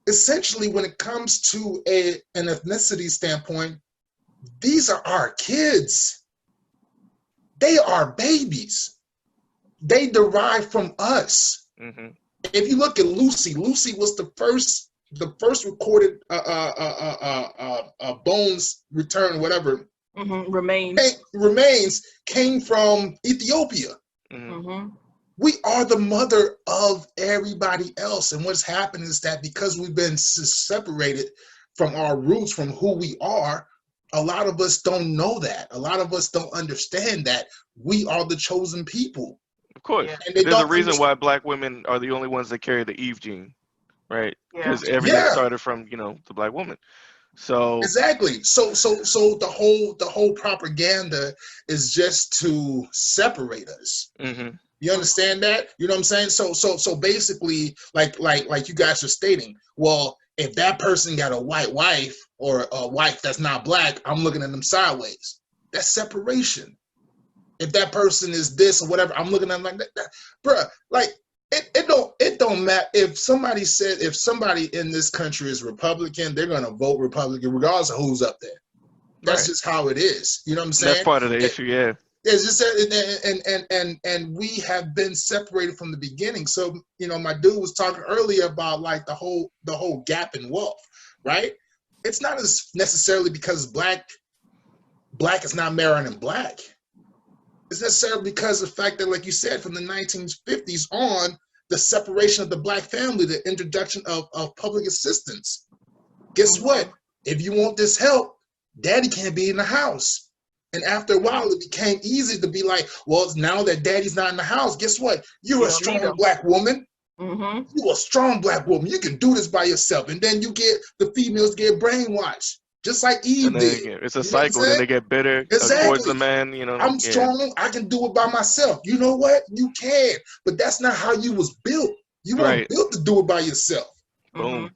essentially when it comes to an ethnicity standpoint, these are our kids. They are babies. They derive from us. Mm-hmm. If you look at Lucy was the first recorded bones return, whatever. Mm-hmm. Remains came from Ethiopia. Mm-hmm. We are the mother of everybody else. And what's happened is that because we've been separated from our roots, from who we are, a lot of us don't know that. A lot of us don't understand that we are the chosen people. Of course. Yeah. And there's a reason why Black women are the only ones that carry the Eve gene, right? Because everything started from, the Black woman. So exactly. So the whole propaganda is just to separate us. Mm-hmm. You understand that? You know what I'm saying? So basically, like you guys are stating, well, if that person got a white wife or a wife that's not Black, I'm looking at them sideways. That's separation. If that person is this or whatever, I'm looking at them like that. Bruh, like it don't matter if somebody in this country is Republican, they're gonna vote Republican regardless of who's up there. That's just how it is. You know what I'm saying? That's part of the issue, yeah. It's just that, and we have been separated from the beginning. So my dude was talking earlier about like the whole gap in wealth, right? It's not as necessarily because black is not marrying Black. It's necessarily because of the fact that, like you said, from the 1950s on, the separation of the Black family, the introduction of public assistance. Guess what? If you want this help, Daddy can't be in the house. And after a while, it became easy to be like, well, now that Daddy's not in the house, guess what? You're a strong Black woman. Mm-hmm. You're a strong Black woman. You can do this by yourself. And then the females get brainwashed. Just like Eve did. It's a cycle. Then they get bitter towards the man. I'm strong. I can do it by myself. You know what? You can. But that's not how you was built. You weren't built to do it by yourself. Boom.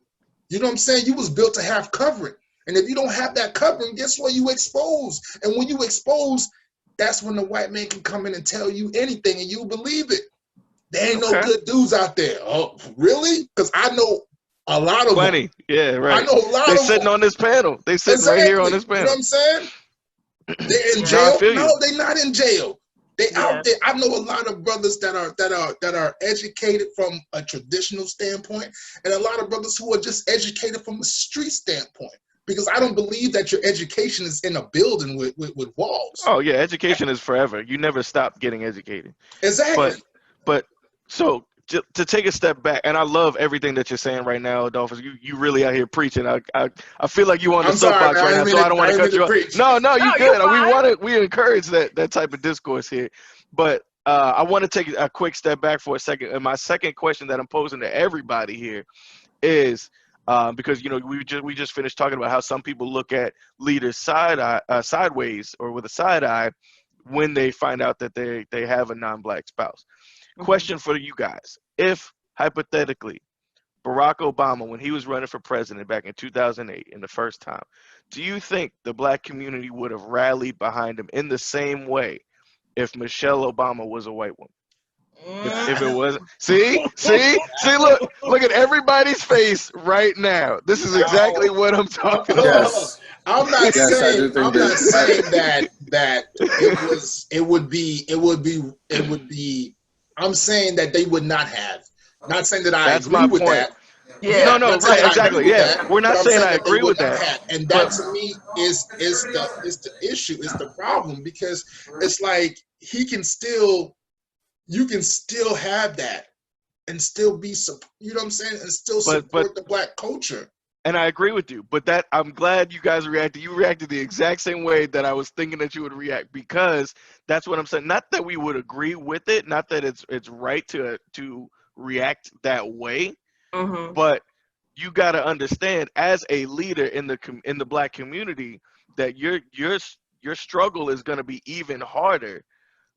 You know what I'm saying? You was built to have covering. And if you don't have that covering, guess what? You expose. And when you expose, that's when the white man can come in and tell you anything and you believe it. There ain't no good dudes out there. Oh, really? Because I know a lot of plenty. them. Yeah, right. I know a lot of them. They sitting on this panel. They sitting right here on this panel. You know what I'm saying? They're in jail. No, they're not in jail. They out there. I know a lot of brothers that are educated from a traditional standpoint, and a lot of brothers who are just educated from a street standpoint. Because I don't believe that your education is in a building with walls. Oh yeah, education is forever. You never stop getting educated. Exactly. But so to take a step back, and I love everything that you're saying right now, Adolphus. You really out here preaching. I feel like you on the I'm sorry, soapbox man. right now, so I don't want to cut you off. Preach. No, you good. You're We encourage that type of discourse here. But I want to take a quick step back for a second. And my second question that I'm posing to everybody here is because we just finished talking about how some people look at leaders sideways or with a side eye when they find out that they have a non-black spouse. Question for you guys: if hypothetically Barack Obama, when he was running for president back in 2008 in the first time, do you think the black community would have rallied behind him in the same way if Michelle Obama was a white woman? If it wasn't, see, look at everybody's face right now. This is exactly what I'm talking about. Yes. I'm not Yes, I do saying think that it would be. I'm saying that they would not have. Not saying that I That's agree my with point. that. Yeah. No, not saying right, that I exactly. agree with Yeah, that, we're not but I'm saying I that they agree would with not that. have. And that to me is the issue, is the problem, because it's like you can still have that and still be, you know what I'm saying, and still support the black culture. And I agree with you, but I'm glad you guys reacted. You reacted the exact same way that I was thinking that you would react, because that's what I'm saying. Not that we would agree with it, not that it's right to react that way, but you got to understand, as a leader in the black community, that your struggle is going to be even harder.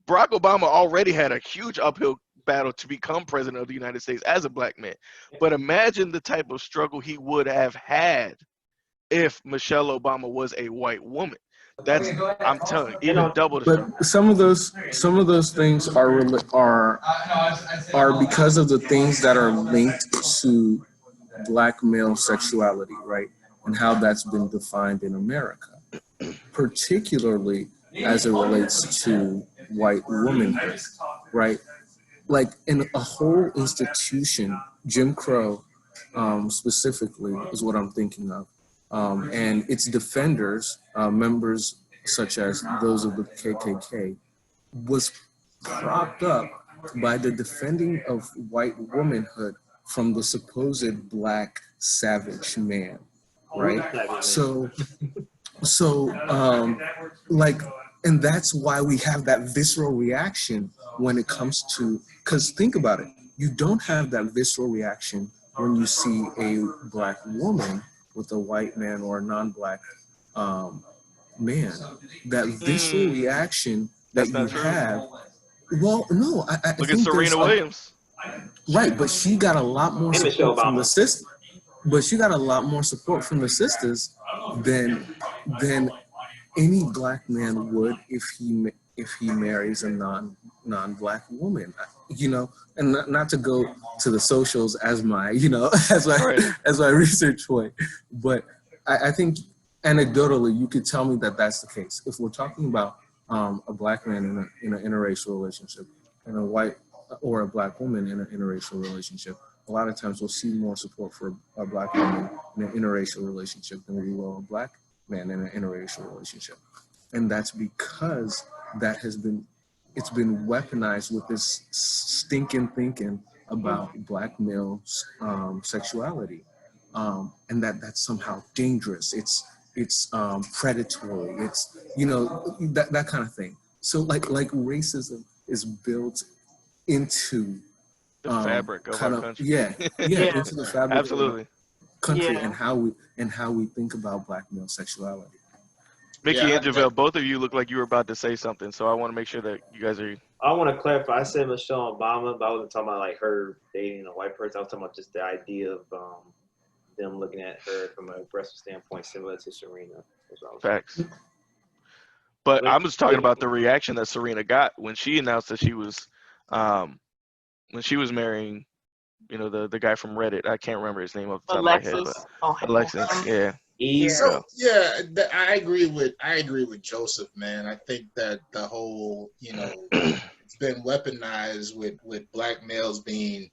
Barack Obama already had a huge uphill battle to become president of the United States as a black man. But imagine the type of struggle he would have had if Michelle Obama was a white woman. That's, I'm telling you, even double the struggle. But some of those things are because of the things that are linked to black male sexuality, right? And how that's been defined in America, particularly as it relates to white womanhood, right? Like in a whole institution, Jim Crow specifically is what I'm thinking of. And its defenders, members such as those of the KKK, was propped up by the defending of white womanhood from the supposed black savage man, right? So like, and that's why we have that visceral reaction when it comes to, because think about it, you don't have that visceral reaction when you see a black woman with a white man or a non-black man. That visceral reaction that you have. Well, no, I Look think at Serena Williams. Right, but she got a lot more And Michelle support from Obama. the sisters. But she got a lot more support from the sisters than any black man would if he marries a non-black woman. You know, and not to go to the socials as my as my research point, but I think anecdotally you could tell me that that's the case. If we're talking about a black man in an interracial relationship and a white or a black woman in an interracial relationship, a lot of times we'll see more support for a black woman in an interracial relationship than we will a black man in an interracial relationship. And that's because it's been weaponized with this stinking thinking about black male sexuality, and that's somehow dangerous. It's predatory. It's that kind of thing. So like racism is built into The fabric of our country. into the fabric Absolutely. of our country, Yeah. and how we think about black male sexuality. Mickey and JaVell, both of you look like you were about to say something, so I want to make sure that you guys are. I want to clarify. I said Michelle Obama, but I wasn't talking about like her dating a white person. I was talking about just the idea of them looking at her from an aggressive standpoint, similar to Serena. Facts. But I'm just talking about the reaction that Serena got when she announced that she was marrying, the guy from Reddit. I can't remember his name off the top of my head. But Alexis, yeah. So I agree with Joseph, man. I think that the whole, it's been weaponized with black males being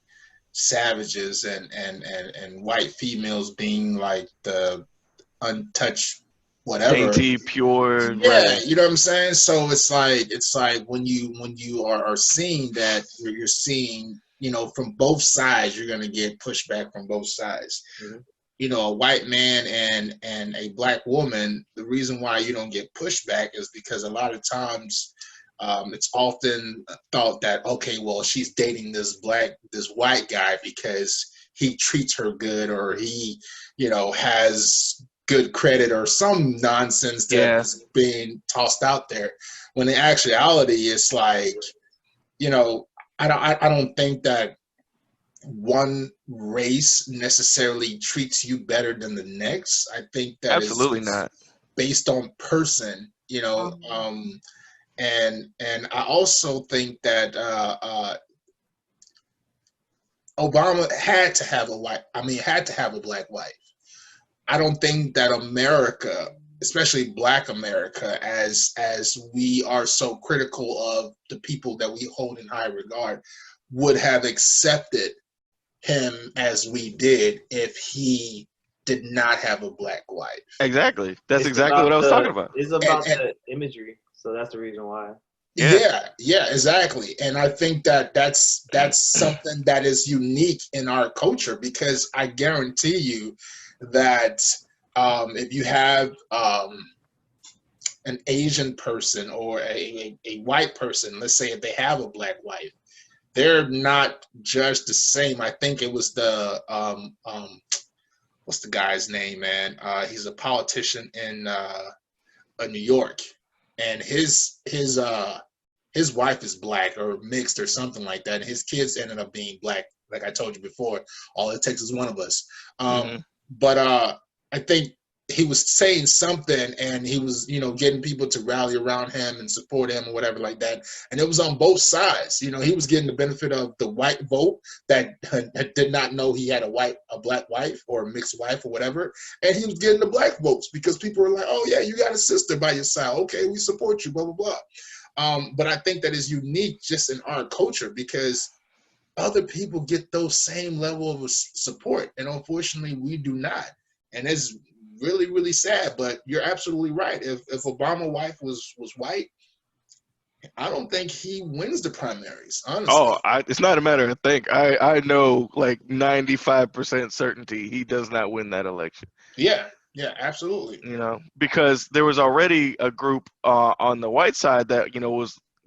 savages and white females being like the untouched whatever, dainty, pure. Yeah, right. you know what I'm saying. So it's like when you are seeing that, you're seeing from both sides, you're going to get pushback from both sides. Mm-hmm. A white man and a black woman, the reason why you don't get pushback is because a lot of times it's often thought that, okay, well, she's dating this white guy because he treats her good, or he, has good credit, or some nonsense that's being tossed out there. When in actuality, it's like, I don't think that one race necessarily treats you better than the next. I think that absolutely it's not based on person, and I also think that Obama had to have a black wife. I don't think that America, especially Black America, as we are so critical of the people that we hold in high regard, would have accepted him as we did if he did not have a black wife. Exactly. That's exactly what I was talking about. It's about the imagery, so that's the reason why. Yeah, exactly. And I think that that's something that is unique in our culture, because I guarantee you that if you have an Asian person or a white person, let's say if they have a black wife, they're not judged the same. I think it was the what's the guy's name, man? He's a politician in New York, and his wife is black or mixed or something like that. And his kids ended up being black. Like I told you before, all it takes is one of us. But I think he was saying something, and he was, getting people to rally around him and support him or whatever like that. And it was on both sides. He was getting the benefit of the white vote that did not know he had a black wife or a mixed wife or whatever. And he was getting the black votes because people were like, oh yeah, you got a sister by your side. Okay, we support you, blah, blah, blah. But I think that is unique just in our culture, because other people get those same level of support. And unfortunately, we do not. And it's really, really sad. But you're absolutely right. If Obama's wife was white, I don't think he wins the primaries, honestly. Oh, it's not a matter of think. I know like 95% certainty he does not win that election. Yeah, absolutely. Because there was already a group on the white side that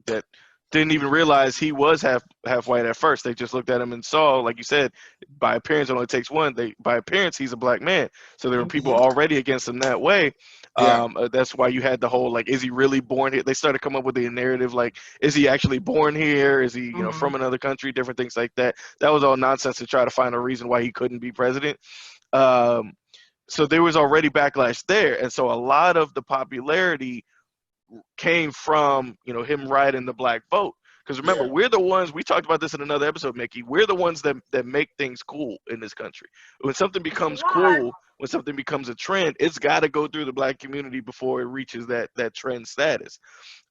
that didn't even realize he was half white at first. They just looked at him and saw, like you said, by appearance it only takes one. By appearance he's a black man. So there were people already against him that way. That's why you had the whole, like, is he really born here? They started coming up with the narrative, like, is he actually born here? Is he, from another country? Different things like that. That was all nonsense to try to find a reason why he couldn't be president. So there was already backlash there. And so a lot of the popularity came from, him riding the black vote. Because remember, we're the ones, we talked about this in another episode, Mickey, we're the ones that make things cool in this country. When something becomes cool, when something becomes a trend, it's got to go through the black community before it reaches that trend status.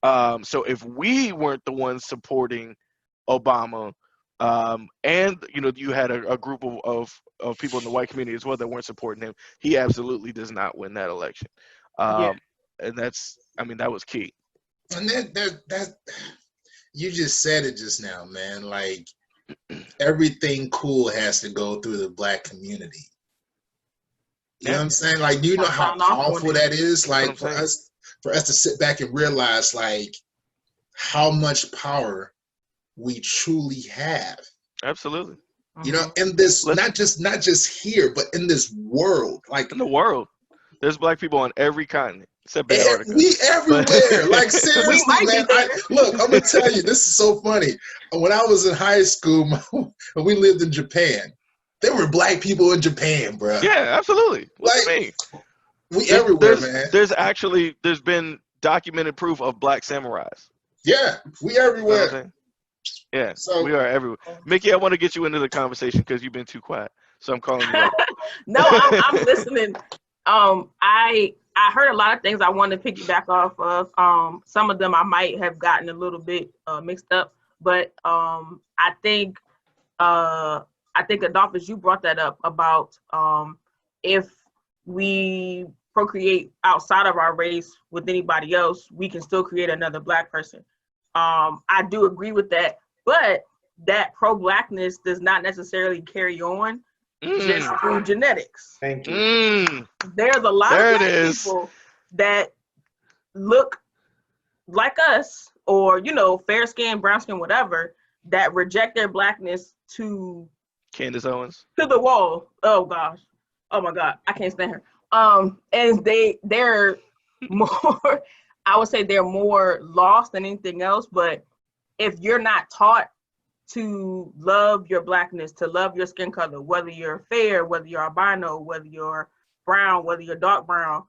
So if we weren't the ones supporting Obama, and you had a group of people in the white community as well that weren't supporting him, he absolutely does not win that election. And that was key. And that you just said it just now, man. Like, everything cool has to go through the black community. You know what I'm saying? Like, do you know how powerful that is? Like, for us to sit back and realize, like, how much power we truly have. Absolutely. In this, not just here, but in this world. Like, in the world. There's black people on every continent. Except Antarctica. We everywhere. Like, seriously, man. Look, I'm going to tell you, this is so funny. When I was in high school, we lived in Japan. There were black people in Japan, bro. Yeah, absolutely. What do you mean? We everywhere, man. There's been documented proof of black samurais. Yeah, we everywhere. You know yeah, so, we are everywhere. Mickey, I want to get you into the conversation because you've been too quiet. So I'm calling you up. No, I'm listening. I heard a lot of things I wanted to piggyback off of. Some of them I might have gotten a little bit mixed up, but I think Adolphus, you brought that up about if we procreate outside of our race with anybody else, we can still create another black person. I do agree with that, but that pro-blackness does not necessarily carry on just through genetics. Thank you. There's a lot of black people that look like us, or fair skin, brown skin, whatever, that reject their blackness to Candace Owens to the wall. Oh gosh, oh my God, I can't stand her. And they're more. I would say they're more lost than anything else. But if you're not taught to love your blackness, to love your skin color, whether you're fair, whether you're albino, whether you're brown, whether you're dark brown,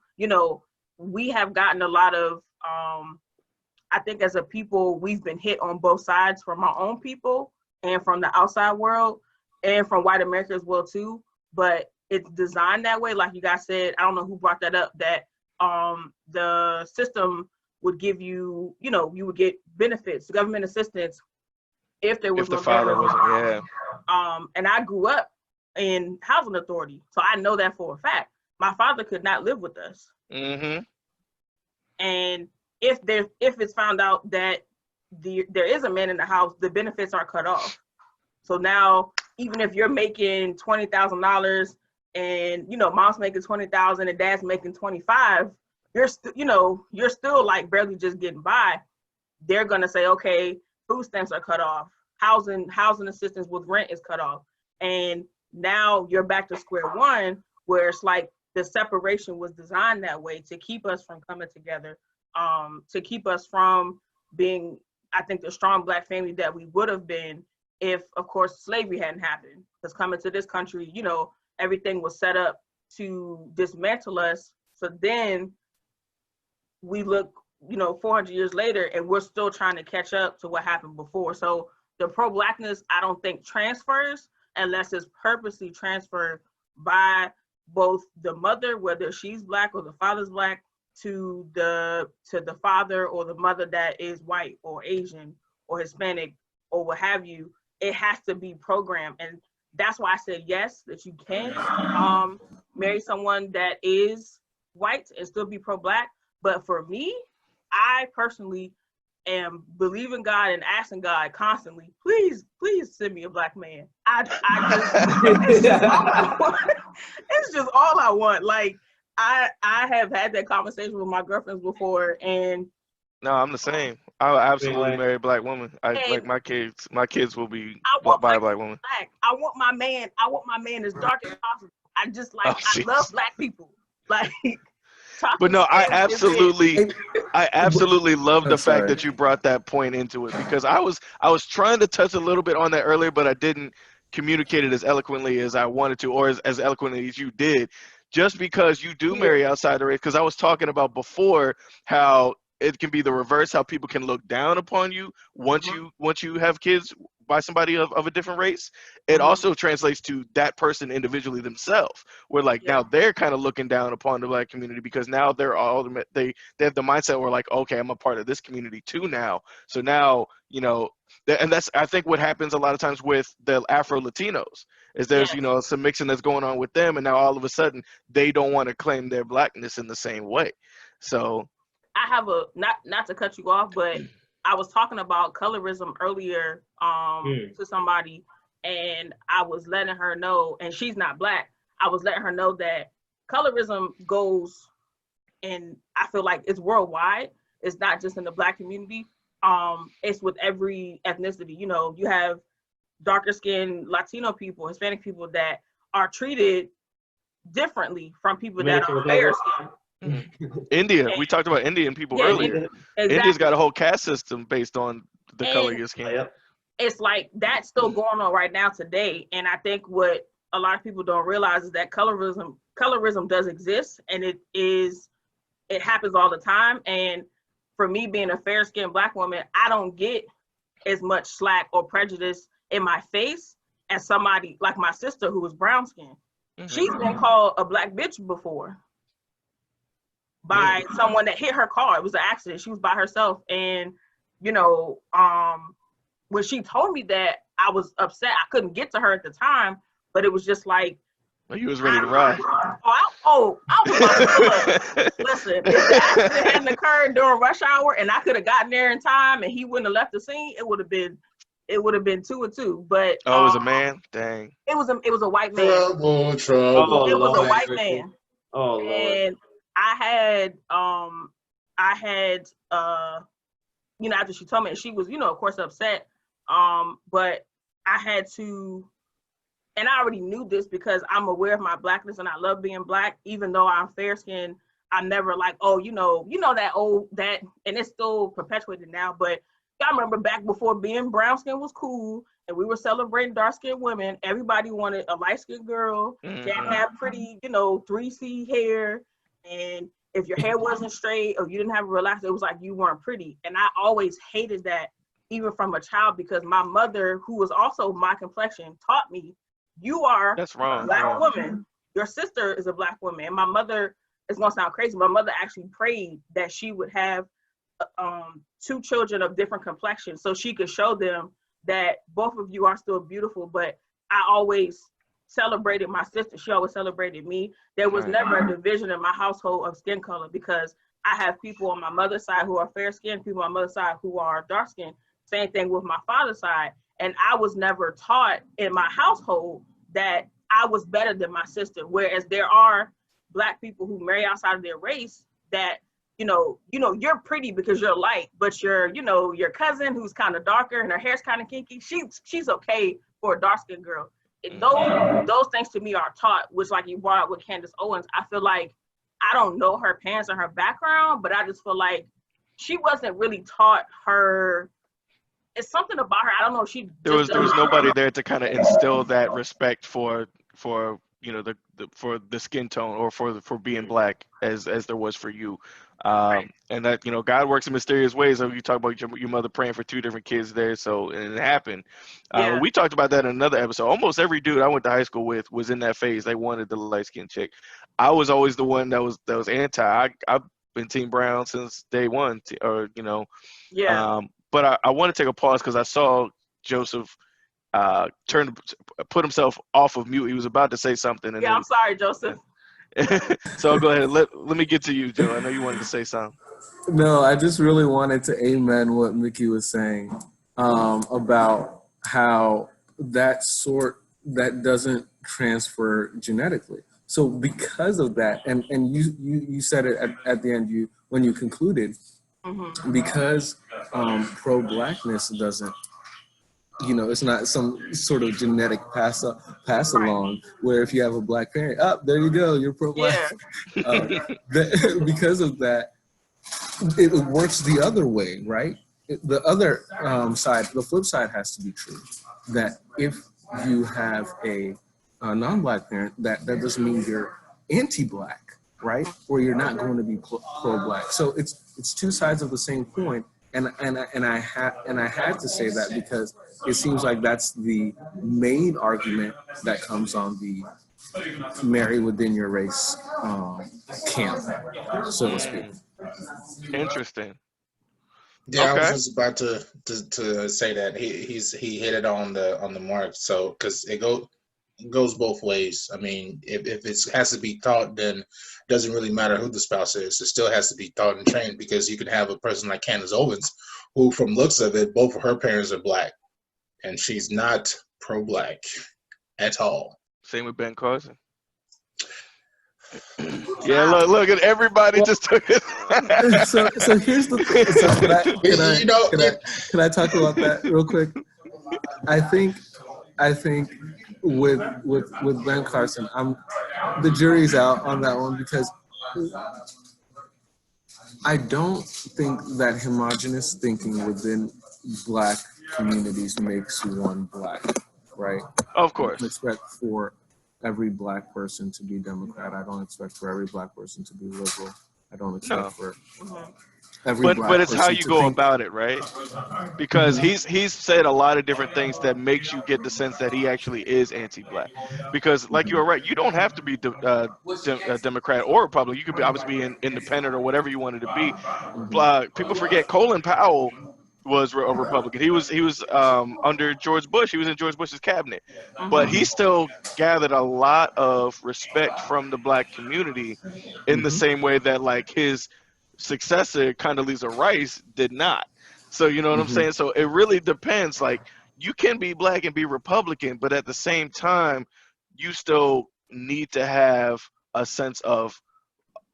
we have gotten a lot of, I think as a people, we've been hit on both sides, from our own people and from the outside world and from white America as well too. But it's designed that way. Like you guys said, I don't know who brought that up, that the system would give you, you would get benefits, government assistance, if there was if the no father government. wasn't, And I grew up in housing authority, so I know that for a fact. My father could not live with us. Mm-hmm. And if it's found out that there is a man in the house, the benefits are cut off. So now, even if you're making $20,000 and mom's making $20,000 and dad's making $25,000, you're still like barely just getting by. They're gonna say, okay, food stamps are cut off, housing assistance with rent is cut off, and now you're back to square one, where it's like the separation was designed that way to keep us from coming together, to keep us from being, I think, the strong black family that we would have been if, of course, slavery hadn't happened. Because coming to this country, everything was set up to dismantle us. So then we look, 400 years later, and we're still trying to catch up to what happened before. So the pro-blackness, I don't think transfers unless it's purposely transferred by both the mother, whether she's black or the father's black, to the father or the mother that is white or Asian or Hispanic or what have you. It has to be programmed. And that's why I said yes, that you can marry someone that is white and still be pro-black. But for me, I personally am believing God and asking God constantly, please send me a black man. It's just all I want. It's just all I want. Like, I have had that conversation with my girlfriends before, and no, I'm the same. I would absolutely marry a black woman. Like my kids will be by a black woman. Black. I want my man as dark as possible. I love black people. Like, but no, I absolutely love the fact that you brought that point into it, because I was trying to touch a little bit on that earlier, but I didn't communicate it as eloquently as I wanted to, or as eloquently as you did, just because you do marry outside the race. Because I was talking about before how it can be the reverse, how people can look down upon you once you have kids by somebody of a different race. It also translates to that person individually themselves, where like now they're kind of looking down upon the black community, because now they have the mindset where like, okay, I'm a part of this community too now. So now, and that's, I think, what happens a lot of times with the Afro Latinos is there's some mixing that's going on with them, and now all of a sudden they don't want to claim their blackness in the same way. So I have not to cut you off, but I was talking about colorism earlier to somebody, and I was letting her know, and she's not black, I was letting her know that colorism goes, and I feel like it's worldwide. It's not just in the black community. It's with every ethnicity. You have darker skinned Latino people, Hispanic people that are treated differently from people that are fair skinned. India, we talked about Indian people earlier. Exactly. India's got a whole caste system based on the color of your skin. It's like that's still going on right now today. And I think what a lot of people don't realize is that colorism does exist, and it happens all the time. And for me, being a fair skinned black woman, I don't get as much slack or prejudice in my face as somebody like my sister who was brown skinned. She's been called a black bitch before by someone that hit her car. It was an accident. She was by herself. And, when she told me that, I was upset. I couldn't get to her at the time, but it was just like, you was ready to ride. I was like, listen, if the accident hadn't occurred during rush hour and I could have gotten there in time and he wouldn't have left the scene, it would have been it would have been 2 or 2. But Oh, it was a man. Dang. it was a white man. Trouble, trouble. It was a Lord. white man. Oh Lord. And I had you know, after she told me, and she was, you know, of course upset. But I had to, and I already knew this because I'm aware of my blackness and I love being black, even though I'm fair skinned. I'm never like, oh, you know that, and it's still perpetuated now. But I remember back before being brown skin was cool and we were celebrating dark skinned women, everybody wanted a light skinned girl that had pretty, you know, 3C hair. And if your hair wasn't straight or you didn't have a relaxer, it was like you weren't pretty. And I always hated that, even from a child, because my mother, who was also my complexion, taught me, you are That's wrong. a black woman. Your sister is a black woman. And my mother, it's gonna sound crazy, my mother actually prayed that she would have 2 children of different complexions so she could show them that both of you are still beautiful. But I always celebrated my sister. She always celebrated me. There was never a division in my household of skin color because I have people on my mother's side who are fair skinned, people on my mother's side who are dark skinned. Same thing with my father's side. And I was never taught in my household that I was better than my sister. Whereas there are Black people who marry outside of their race that, you know, you're pretty because you're light, but your cousin who's kind of darker and her hair's kind of kinky, she's okay for a dark skinned girl. Those things to me are taught, which, like you brought up with Candace Owens, I feel like, I don't know her parents and her background, but I just feel like she wasn't really taught her. It's something about her. I don't know if she. There was nobody there to kind of instill that respect for you know for the skin tone or for being black as there was for you. And that, you know, God works in mysterious ways. So you talk about your mother praying for 2 different kids there, so, and it happened. We talked about that in another episode. Almost every dude I went to high school with was in that phase. They wanted the light skinned chick. I was always the one that was anti. I've been Team Brown since day one, or you know. Yeah. But I want to take a pause because I saw Joseph put himself off of mute. He was about to say something. And I'm sorry, Joseph. So I'll go ahead. Let me get to you, Joe. I know you wanted to say something. No, I just really wanted to amen what Mickey was saying about how that doesn't transfer genetically. So because of that, and you said it at the end, when you concluded, because pro-blackness doesn't, you know, it's not some sort of genetic pass along where if you have a black parent, there you go, you're pro-black. Yeah. Because of that, it works the other way, right? The other side, the flip side has to be true, that if you have a non-black parent, that doesn't mean you're anti-black, right? Or you're not going to be pro-black. So it's 2 sides of the same coin. And I had to say that because it seems like that's the main argument that comes on the marry within your race camp, so to speak. Interesting. Yeah, okay. I was just about to say that he hit it on the mark. So because it goes both ways. I mean, if it has to be taught, then it doesn't really matter who the spouse is. It still has to be taught and trained, because you can have a person like Candace Owens, who from looks of it, both of her parents are black, and she's not pro-black at all. Same with Ben Carson. Yeah, look at everybody just took it. So here's the thing. Can I talk about that real quick? I think with Ben Carson, the jury's out on that one, because I don't think that homogenous thinking within black communities makes one black, right? Of course. I don't expect for every black person to be Democrat. I don't expect for every black person to be liberal. I don't expect for every black person. But it's how you go about it, right? Because he's said a lot of different things that makes you get the sense that he actually is anti-black. Because, like you were right, you don't have to be a Democrat or Republican. You could be obviously be independent or whatever you wanted to be. People forget Colin Powell was a Republican. He was under George Bush. He was in George Bush's cabinet, but he still gathered a lot of respect from the black community in the same way that like his successor Condoleezza Rice did not. So you know what I'm saying? So it really depends. Like you can be black and be Republican, but at the same time, you still need to have a sense of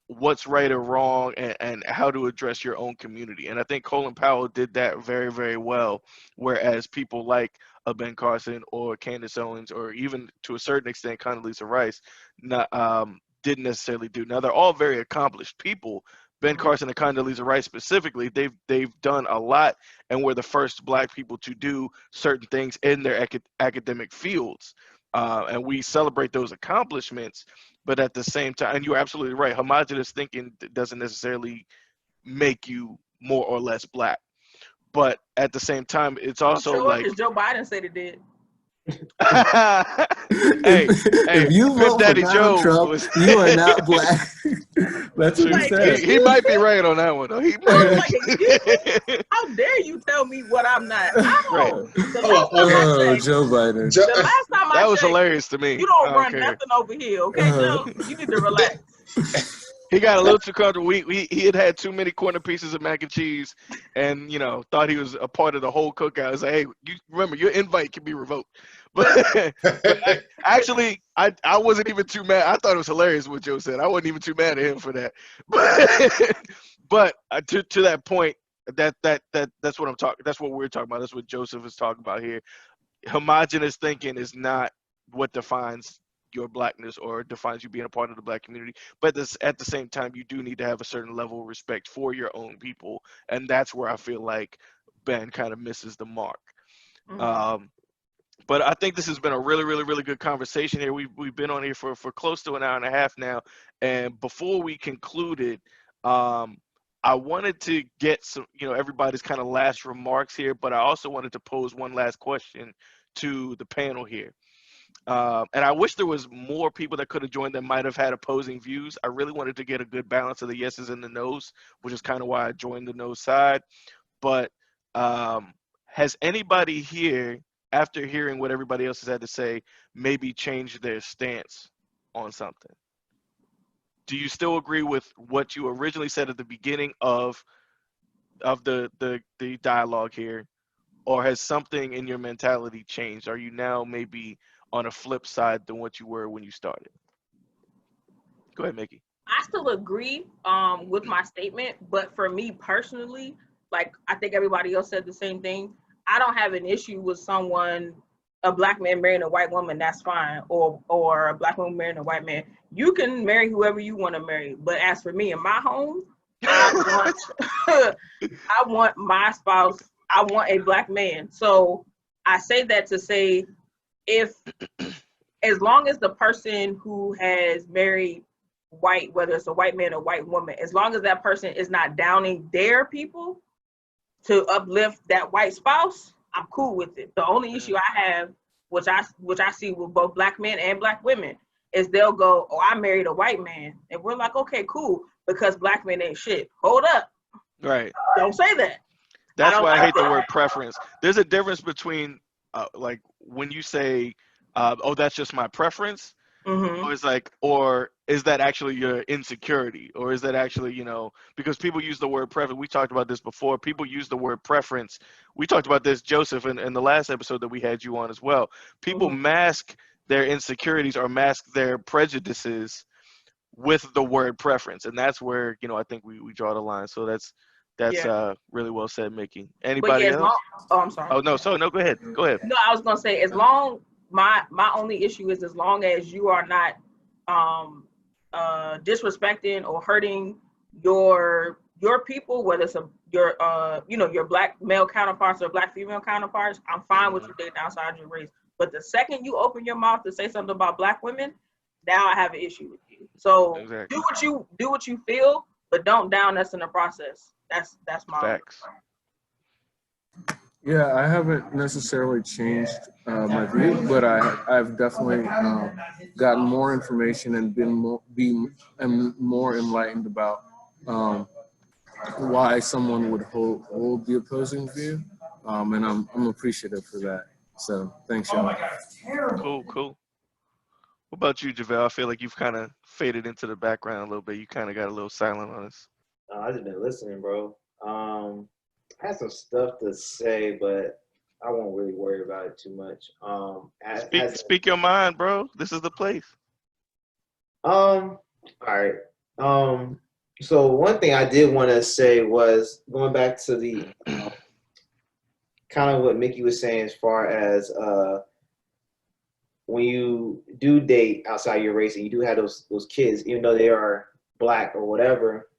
what's right or wrong, and how to address your own community. And I think Colin Powell did that very, very well. Whereas people like Ben Carson or Candace Owens, or even to a certain extent Condoleezza Rice, not, didn't necessarily do. Now they're all very accomplished people. Ben Carson and Condoleezza Rice specifically, they've done a lot, and were the first black people to do certain things in their academic fields. And we celebrate those accomplishments. But at the same time, and you're absolutely right, homogenous thinking doesn't necessarily make you more or less black. But at the same time, it's also sure, like, because Joe Biden said it did. hey, if you Big vote Daddy for Joe Donald Trump, was you are not black. That's what he Like, said. he might be right on that one though. He I was might like, excuse me? How dare you tell me what I'm not? I Right. don't. The last time I Oh, checked, Joe Biden. the last time I That was checked, hilarious to me. you don't I run care. nothing over here, okay, Joe? You need to relax. He got a little too comfortable. He had too many corner pieces of mac and cheese, and thought he was a part of the whole cookout. It's like, hey, you remember your invite can be revoked. But actually, I wasn't even too mad. I thought it was hilarious what Joe said. I wasn't even too mad at him for that. But to that point, that's what I'm talking. That's what we're talking about. That's what Joseph is talking about here. Homogenous thinking is not what defines your blackness or defines you being a part of the black community. But at the same time, you do need to have a certain level of respect for your own people, and that's where I feel like Ben kind of misses the mark. But I think this has been a really, really, really good conversation here. We've been on here for close to an hour and a half now, and before we concluded, I wanted to get some, everybody's kind of last remarks here, but I also wanted to pose one last question to the panel here. And I wish there was more people that could have joined that might have had opposing views. I really wanted to get a good balance of the yeses and the nos, which is kind of why I joined the no side. But has anybody here, after hearing what everybody else has had to say, maybe changed their stance on something? Do you still agree with what you originally said at the beginning of the dialogue here? Or has something in your mentality changed? Are you now maybe on a flip side than what you were when you started? Go ahead, Mickey. I still agree with my statement, but for me personally, like I think everybody else said the same thing. I don't have an issue with a black man marrying a white woman. That's fine, or a black woman marrying a white man. You can marry whoever you want to marry. But as for me in my home, I want my spouse. I want a black man. So I say that to say, as long as the person who has married white, whether it's a white man or white woman, as long as that person is not downing their people to uplift that white spouse, I'm cool with it. The only issue I have, which I see with both black men and black women, is they'll go, "Oh, I married a white man," and we're like, "Okay, cool," because black men ain't shit. Hold up, right? Don't say that. That's why I hate the word preference. There's a difference between like when you say, "Oh, that's just my preference," or it's like, or is that actually your insecurity, or is that actually, because people use the word preference. We talked about this before. People use the word preference. We talked about this, Joseph, in the last episode that we had you on as well. People mask their insecurities or mask their prejudices with the word preference, and that's where I think we draw the line. So that's really well said, Mickey. Anybody else? I'm sorry. Oh no, so no, go ahead. No, I was gonna say, as long my only issue is as long as you are not disrespecting or hurting your people, whether it's your black male counterparts or black female counterparts, I'm fine with you dating outside your race. But the second you open your mouth to say something about black women, now I have an issue with you. So exactly. do what you feel, but don't down us in the process. That's my facts. Yeah, I haven't necessarily changed my view, but I've definitely gotten more information and been more enlightened about why someone would hold the opposing view, and I'm appreciative for that. So thanks, y'all. Cool. What about you, JaVell? I feel like you've kind of faded into the background a little bit. You kind of got a little silent on us. I just been listening, bro. I had some stuff to say, but I won't really worry about it too much. Speak your mind, bro. This is the place. All right. So one thing I did want to say was going back to the kind of what Mickey was saying as far as when you do date outside your race and you do have those kids, even though they are black or whatever,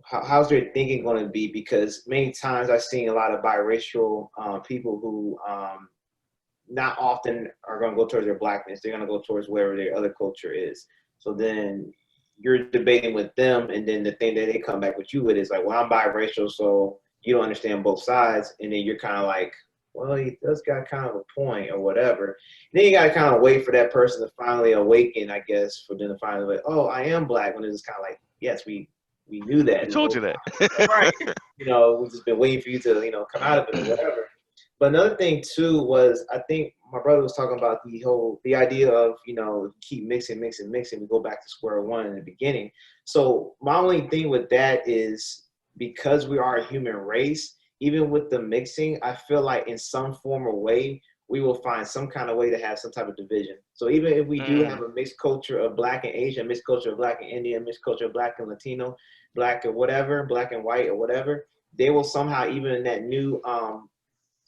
how's their thinking going to be? Because many times I've seen a lot of biracial people who not often are going to go towards their blackness. They're going to go towards wherever their other culture is. So then you're debating with them, and then the thing that they come back with you with is like, well, I'm biracial, so you don't understand both sides. And then you're kind of like, well, he does got kind of a point or whatever. And then you got to kind of wait for that person to finally awaken, I guess, for them to finally like, oh, I am black. When it's kind of like, yes, we knew that. I told you that. Right. We've just been waiting for you to, come out of it or whatever. But another thing too was, I think my brother was talking about the idea of, keep mixing, we go back to square one in the beginning. So my only thing with that is, because we are a human race, even with the mixing, I feel like in some form or way, we will find some kind of way to have some type of division. So even if we do have a mixed culture of black and Asian, mixed culture of black and Indian, mixed culture of black and Latino, black or whatever, black and white or whatever, they will somehow, even in that new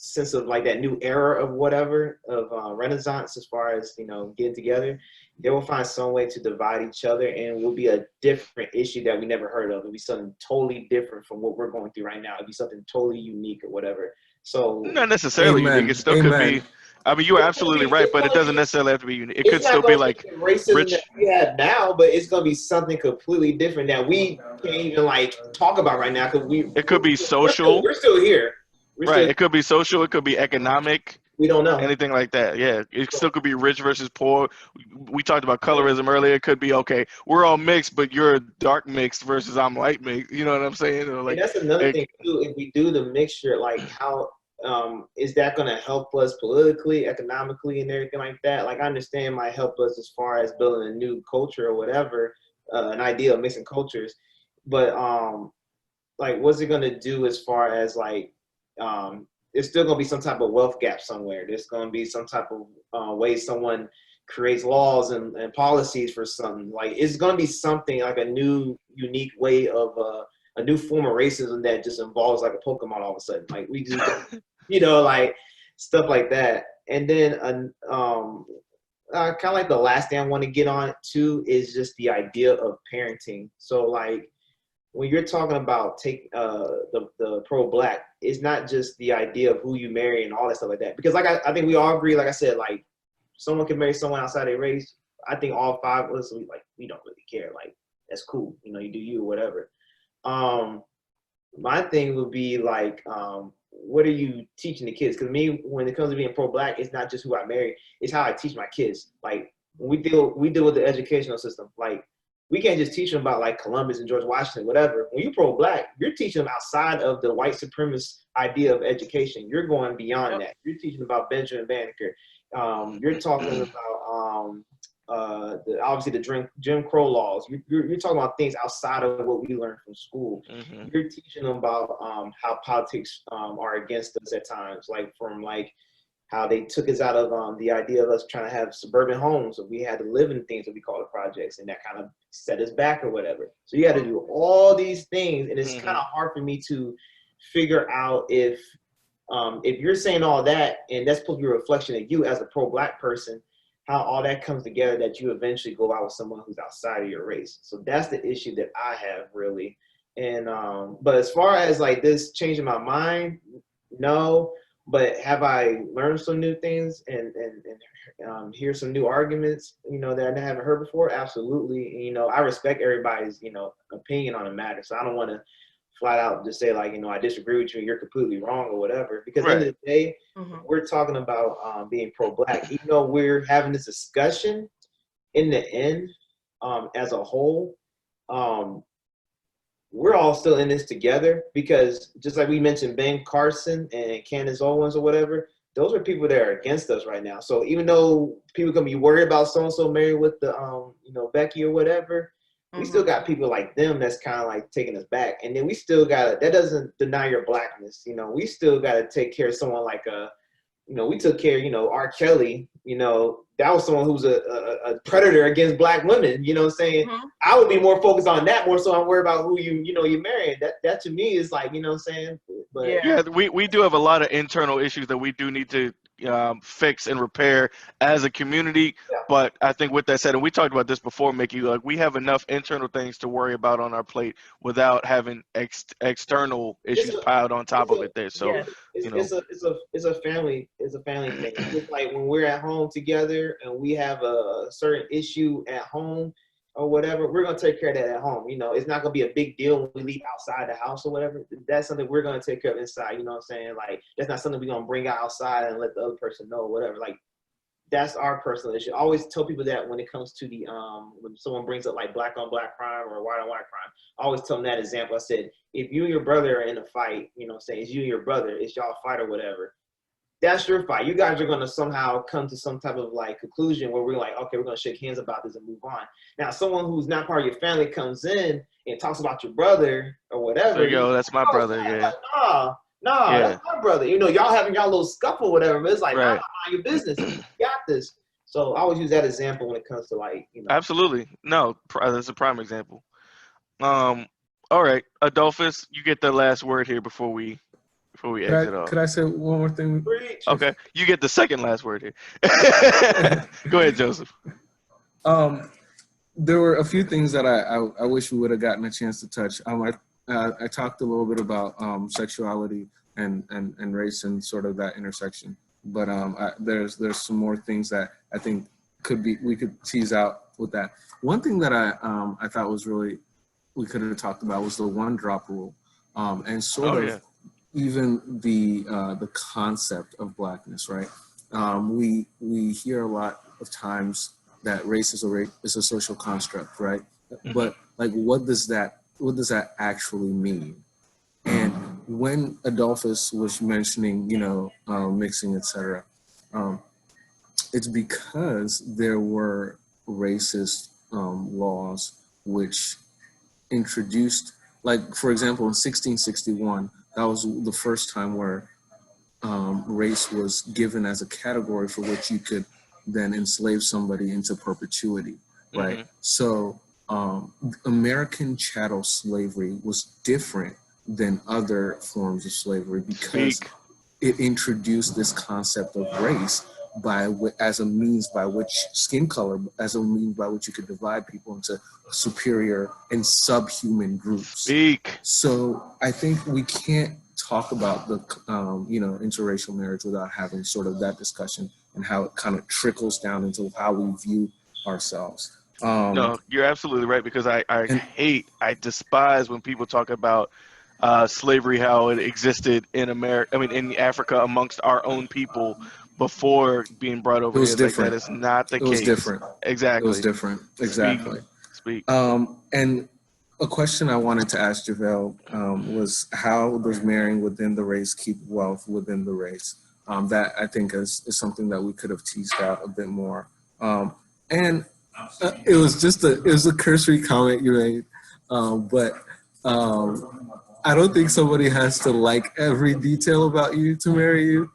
sense of like that new era of whatever, of Renaissance, as far as, getting together, they will find some way to divide each other, and it will be a different issue that we never heard of. It'll be something totally different from what we're going through right now. It'll be something totally unique or whatever. So not necessarily unique. It still could be. I mean, you're absolutely right, but it doesn't necessarily have to be unique. It could still be like racism rich that we have now, but it's gonna be something completely different that we can't even like talk about right now, because it could be social. We're still here. Right. It could be social. It could be economic. We don't know. Anything like that. Yeah. It still could be rich versus poor. We talked about colorism earlier. It could be, okay, we're all mixed, but you're dark mixed versus I'm light mixed. You know what I'm saying? Or like, and that's another thing too. If we do the mixture, like how is that going to help us politically, economically, and everything like that? Like, I understand it might help us as far as building a new culture or whatever, an idea of mixing cultures. But like, what's it going to do as far as like, there's still going to be some type of wealth gap somewhere. There's going to be some type of way someone creates laws and policies for something. Like, it's going to be something like a new, unique way of a new form of racism that just involves like a Pokemon all of a sudden. Like, we just, like stuff like that. And then kind of like the last thing I want to get on too is just the idea of parenting. So like, when you're talking about the pro-black, it's not just the idea of who you marry and all that stuff like that. Because like I think we all agree, like I said, like someone can marry someone outside their race. I think all five of us, we don't really care. Like, that's cool. You do you or whatever. My thing would be like, what are you teaching the kids? Because me, when it comes to being pro-black, it's not just who I marry, it's how I teach my kids. Like, when we deal with the educational system, like, we can't just teach them about like Columbus and George Washington, whatever. When you're pro-black, you're teaching them outside of the white supremacist idea of education. You're going beyond that. You're teaching about Benjamin Banneker. You're talking about obviously the Jim Crow laws. You're talking about things outside of what we learned from school. Mm-hmm. You're teaching them about how politics are against us at times, like from like how they took us out of the idea of us trying to have suburban homes. So we had to live in things that we call the projects, and that kind of set us back or whatever. So you had to do all these things, and it's kind of hard for me to figure out if you're saying all that, and that's supposed to be a reflection of you as a pro-black person, how all that comes together that you eventually go out with someone who's outside of your race. So that's the issue that I have, really. And but as far as like this changing my mind, no. But have I learned some new things and hear some new arguments, that I haven't heard before? Absolutely. And, I respect everybody's, opinion on the matter. So I don't want to flat out just say like, I disagree with you and you're completely wrong or whatever. Because at the end of the day, we're talking about being pro-black. Even though we're having this discussion, in the end, as a whole, we're all still in this together, because just like we mentioned, Ben Carson and Candace Owens or whatever, those are people that are against us right now. So even though people can be worried about so-and-so married with the, Becky or whatever, We still got people like them that's kind of like taking us back. And then we still got that doesn't deny your blackness. You know, we still got to take care of someone like we took care of, R. Kelly, that was someone who's a predator against black women, you know what I'm saying? Mm-hmm. I would be more focused on that more so I'm worried about who you marrying. That to me is like, you know what I'm saying? But Yeah, we do have a lot of internal issues that we do need to fix and repair as a community. Yeah. But I think with that said, and we talked about this before, Mickey, like we have enough internal things to worry about on our plate without having external issues piled on top of it there. So, it's a family thing. It's like when we're at home together and we have a certain issue at home or whatever, we're going to take care of that at home. It's not going to be a big deal when we leave outside the house or whatever. That's something we're going to take care of inside. You know what I'm saying? Like, that's not something we're going to bring outside and let the other person know or whatever. Like, that's our personal issue. I always tell people that when it comes to the, when someone brings up like black on black crime or white on white crime, I always tell them that example. I said, if you and your brother are in a fight, say it's you and your brother, it's y'all fight or whatever. That's your fight. You guys are going to somehow come to some type of like conclusion where we're like, okay, we're going to shake hands about this and move on. Now, someone who's not part of your family comes in and talks about your brother or whatever. There you go. That's my brother. Yeah. Like, nah, that's my brother. Y'all having y'all little scuffle or whatever, but it's like, right. Nah, your business. You got this. So I always use that example when it comes to like, Absolutely. No, that's a prime example. All right, Adolphus, you get the last word here before we exit off. Could I say one more thing? Okay, you get the second last word here. Go ahead, Joseph. There were a few things that I wish we would have gotten a chance to touch. I talked a little bit about sexuality and race and sort of that intersection, but there's some more things that I think we could tease out with that. One thing that I thought was really we could have talked about was the one drop rule, and sort of even the concept of blackness, right? We hear a lot of times that race is a social construct, right? Mm-hmm. But like, what does that actually mean? And when Adolphus was mentioning, mixing, etc., it's because there were racist laws which introduced, like, for example, in 1661, that was the first time where race was given as a category for which you could then enslave somebody into perpetuity, right? Mm-hmm. So American chattel slavery was different than other forms of slavery because it introduced this concept of race as a means by which skin color, as a means by which you could divide people into superior and subhuman groups. So I think we can't talk about the interracial marriage without having sort of that discussion and how it kind of trickles down into how we view ourselves. No, you're absolutely right, because I despise when people talk about slavery, how it existed in in Africa amongst our own people before being brought over. It was here. different. Like, that is not the case. It was different. Exactly. It was different. Exactly. Speak. And a question I wanted to ask JaVell was, how does marrying within the race keep wealth within the race? That I think is something that we could have teased out a bit more. And it was a cursory comment you made, but I don't think somebody has to like every detail about you to marry you.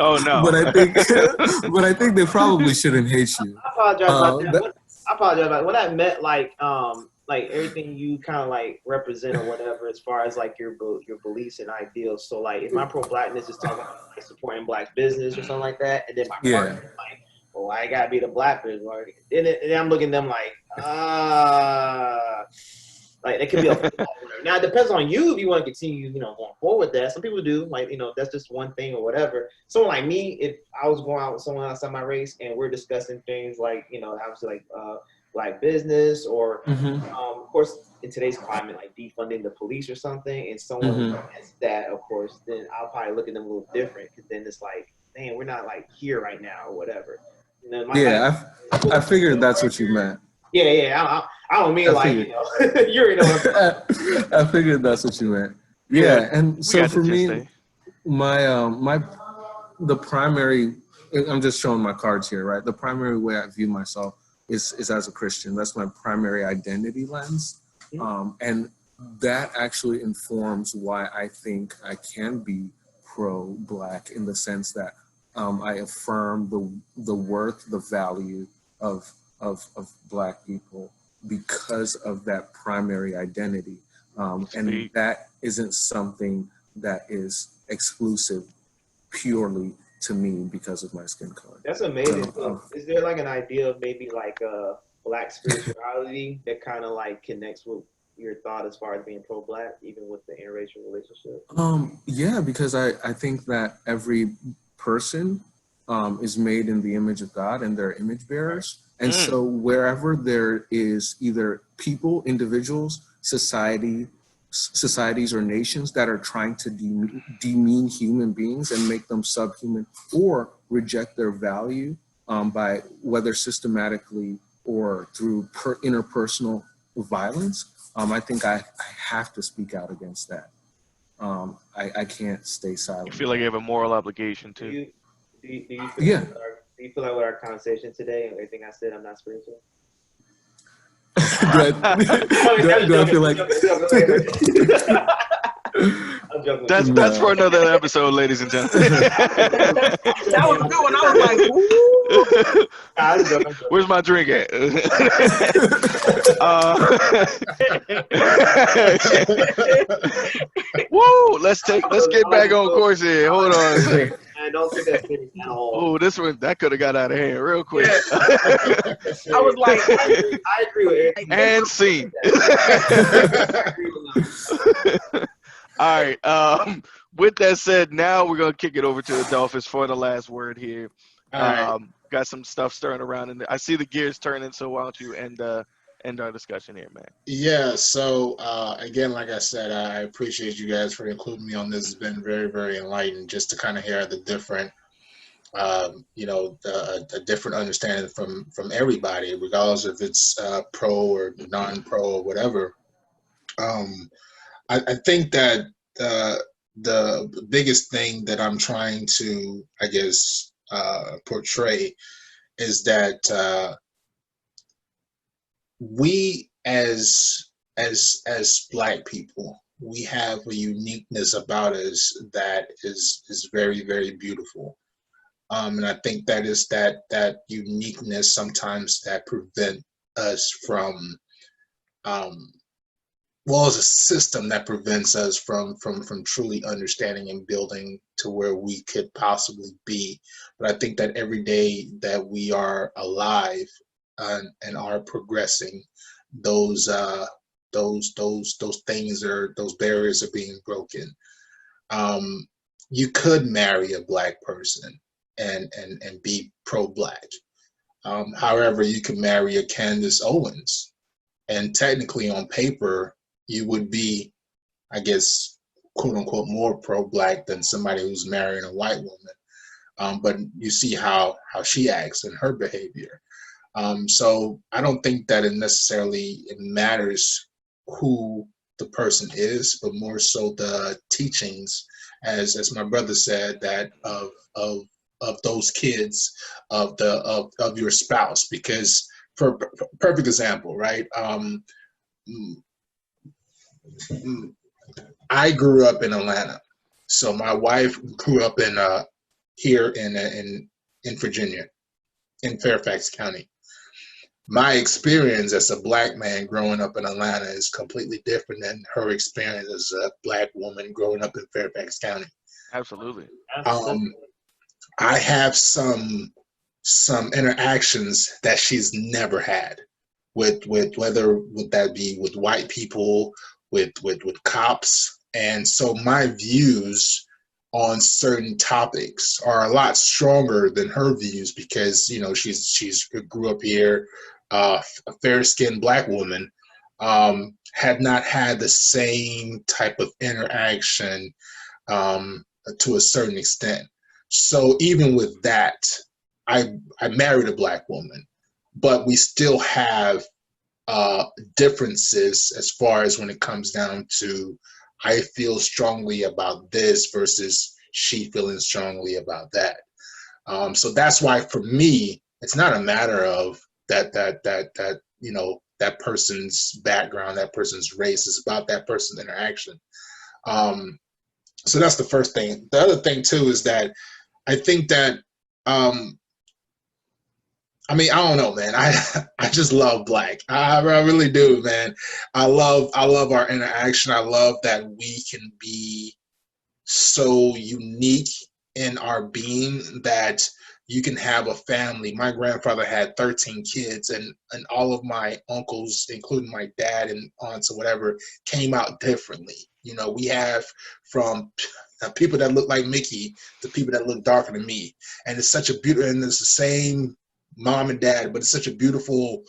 Oh no! But I think they probably shouldn't hate you. I apologize about that. I apologize about when I meant like everything you kind of like represent or whatever, as far as like your beliefs and ideals. So like, if my pro-blackness is talking about like supporting black business or something like that, and then my partner is like, well, I gotta be the black person, and I'm looking at them like, like it could be a now it depends on you if you want to continue, going forward with that. Some people do, like, that's just one thing or whatever. Someone like me, if I was going out with someone outside my race and we're discussing things like, obviously like black business or of course in today's climate, like defunding the police or something, and someone has that, of course, then I'll probably look at them a little different, because then it's like, man, we're not like here right now or whatever. I figured that's what you meant. Yeah. I don't mean like, you already know what I'm saying. I figured that's what you meant. Yeah, and so for me, the primary, I'm just showing my cards here, right? The primary way I view myself is as a Christian. That's my primary identity lens. And that actually informs why I think I can be pro-Black, in the sense that I affirm the worth, the value of Black people because of that primary identity. And that isn't something that is exclusive purely to me because of my skin color. That's amazing. So is there like an idea of maybe like a Black spirituality that kind of like connects with your thought as far as being pro-Black, even with the interracial relationship? Yeah, because I think that every person is made in the image of God and they're image bearers. And so wherever there is either people, individuals, societies or nations that are trying to demean human beings and make them subhuman or reject their value by whether systematically or through interpersonal violence, I think I have to speak out against that. I can't stay silent. You feel like you have a moral obligation too. Do you feel Yeah. do you feel like with our conversation today and everything I said, I'm not spiritual? do I feel like I'm joking. That's for another episode, ladies and gentlemen. That was a good one. I was like, ooh. I'm joking. Where's my drink at? Woo! Let's get back on course here. Hold on a second. I don't think that's serious at all. Oh, this one that could have got out of hand real quick. I was like, I agree with everything. And scene. All right. With that said, now we're gonna kick it over to Adolphus for the last word here. Got some stuff stirring around, and I see the gears turning. So why don't you end our discussion here, man? Yeah. So again, like I said, I appreciate you guys for including me on this. It's been very, very enlightening just to kind of hear the different, a different understanding from everybody, regardless if it's pro or non-pro or whatever. I think that the biggest thing that I'm trying to, I guess, portray is that we as Black people, we have a uniqueness about us that is very, very beautiful. And I think that is that uniqueness sometimes that prevent us from it's a system that prevents us from truly understanding and building to where we could possibly be. But I think that every day that we are alive and are progressing, those things those barriers are being broken. You could marry a Black person and be pro-Black. However, you could marry a Candace Owens, and technically on paper, you would be, I guess, quote unquote, more pro-Black than somebody who's marrying a white woman. But you see how she acts and her behavior. So I don't think that it matters who the person is, but more so the teachings, as my brother said, that of those kids, of your spouse. Because for perfect example, right? I grew up in Atlanta, so my wife grew up here in Virginia, in Fairfax County. My experience as a Black man growing up in Atlanta is completely different than her experience as a Black woman growing up in Fairfax County. Absolutely. I have some interactions that she's never had with whether would that be with white people, with cops. And so my views on certain topics are a lot stronger than her views, because she's grew up here, a fair-skinned Black woman, had not had the same type of interaction to a certain extent. So even with that, I married a Black woman, but we still have differences as far as when it comes down to I feel strongly about this versus she feeling strongly about that. So that's why for me, it's not a matter of that you know, that person's background, that person's race. It's about that person's interaction. So that's the first thing. The other thing too is that I think that I mean, I don't know, man. I just love Black. I really do, man. I love our interaction. I love that we can be so unique in our being that you can have a family. My grandfather had 13 kids, and all of my uncles, including my dad and aunts or whatever, came out differently. You know, we have from people that look like Mickey to people that look darker than me, and it's such a beautiful, and it's the same mom and dad, but it's such a beautiful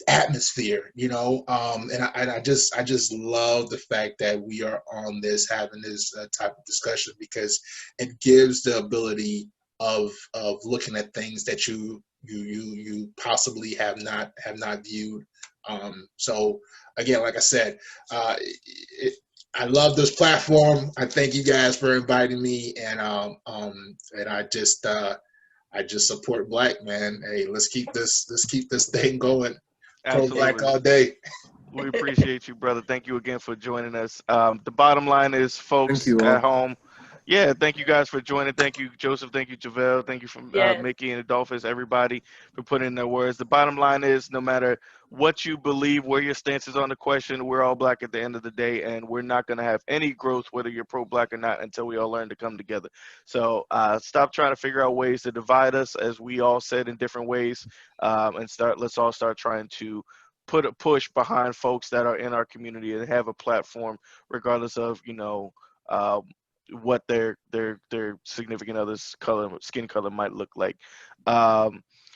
atmosphere, you know. And I just love the fact that we are on this, having this type of discussion, because it gives the ability of looking at things that you possibly have not viewed. So again, like I said, I love this platform. I thank you guys for inviting me, and I just support Black, man. Hey, let's keep this thing going. Pro Black Absolutely. all day. We appreciate you, brother. Thank you again for joining us. The bottom line is, Thank folks you all. at home, yeah, thank you guys for joining. Thank you, Joseph. Thank you, JaVell. Thank you from Yes. Mickey and Adolphus, everybody, for putting in their words. The bottom line is, no matter what you believe, where your stance is on the question, we're all Black at the end of the day, and we're not going to have any growth, whether you're pro-Black or not, until we all learn to come together. So stop trying to figure out ways to divide us, as we all said, in different ways, and let's all start trying to put a push behind folks that are in our community and have a platform, regardless of, you know, what their significant other's skin color might look like.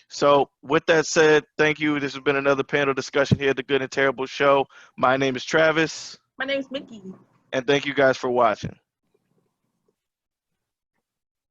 So with that said, thank you. This has been another panel discussion here at the Good and Terrible Show. My name is Travis, My name's Mickey. and thank you guys for watching.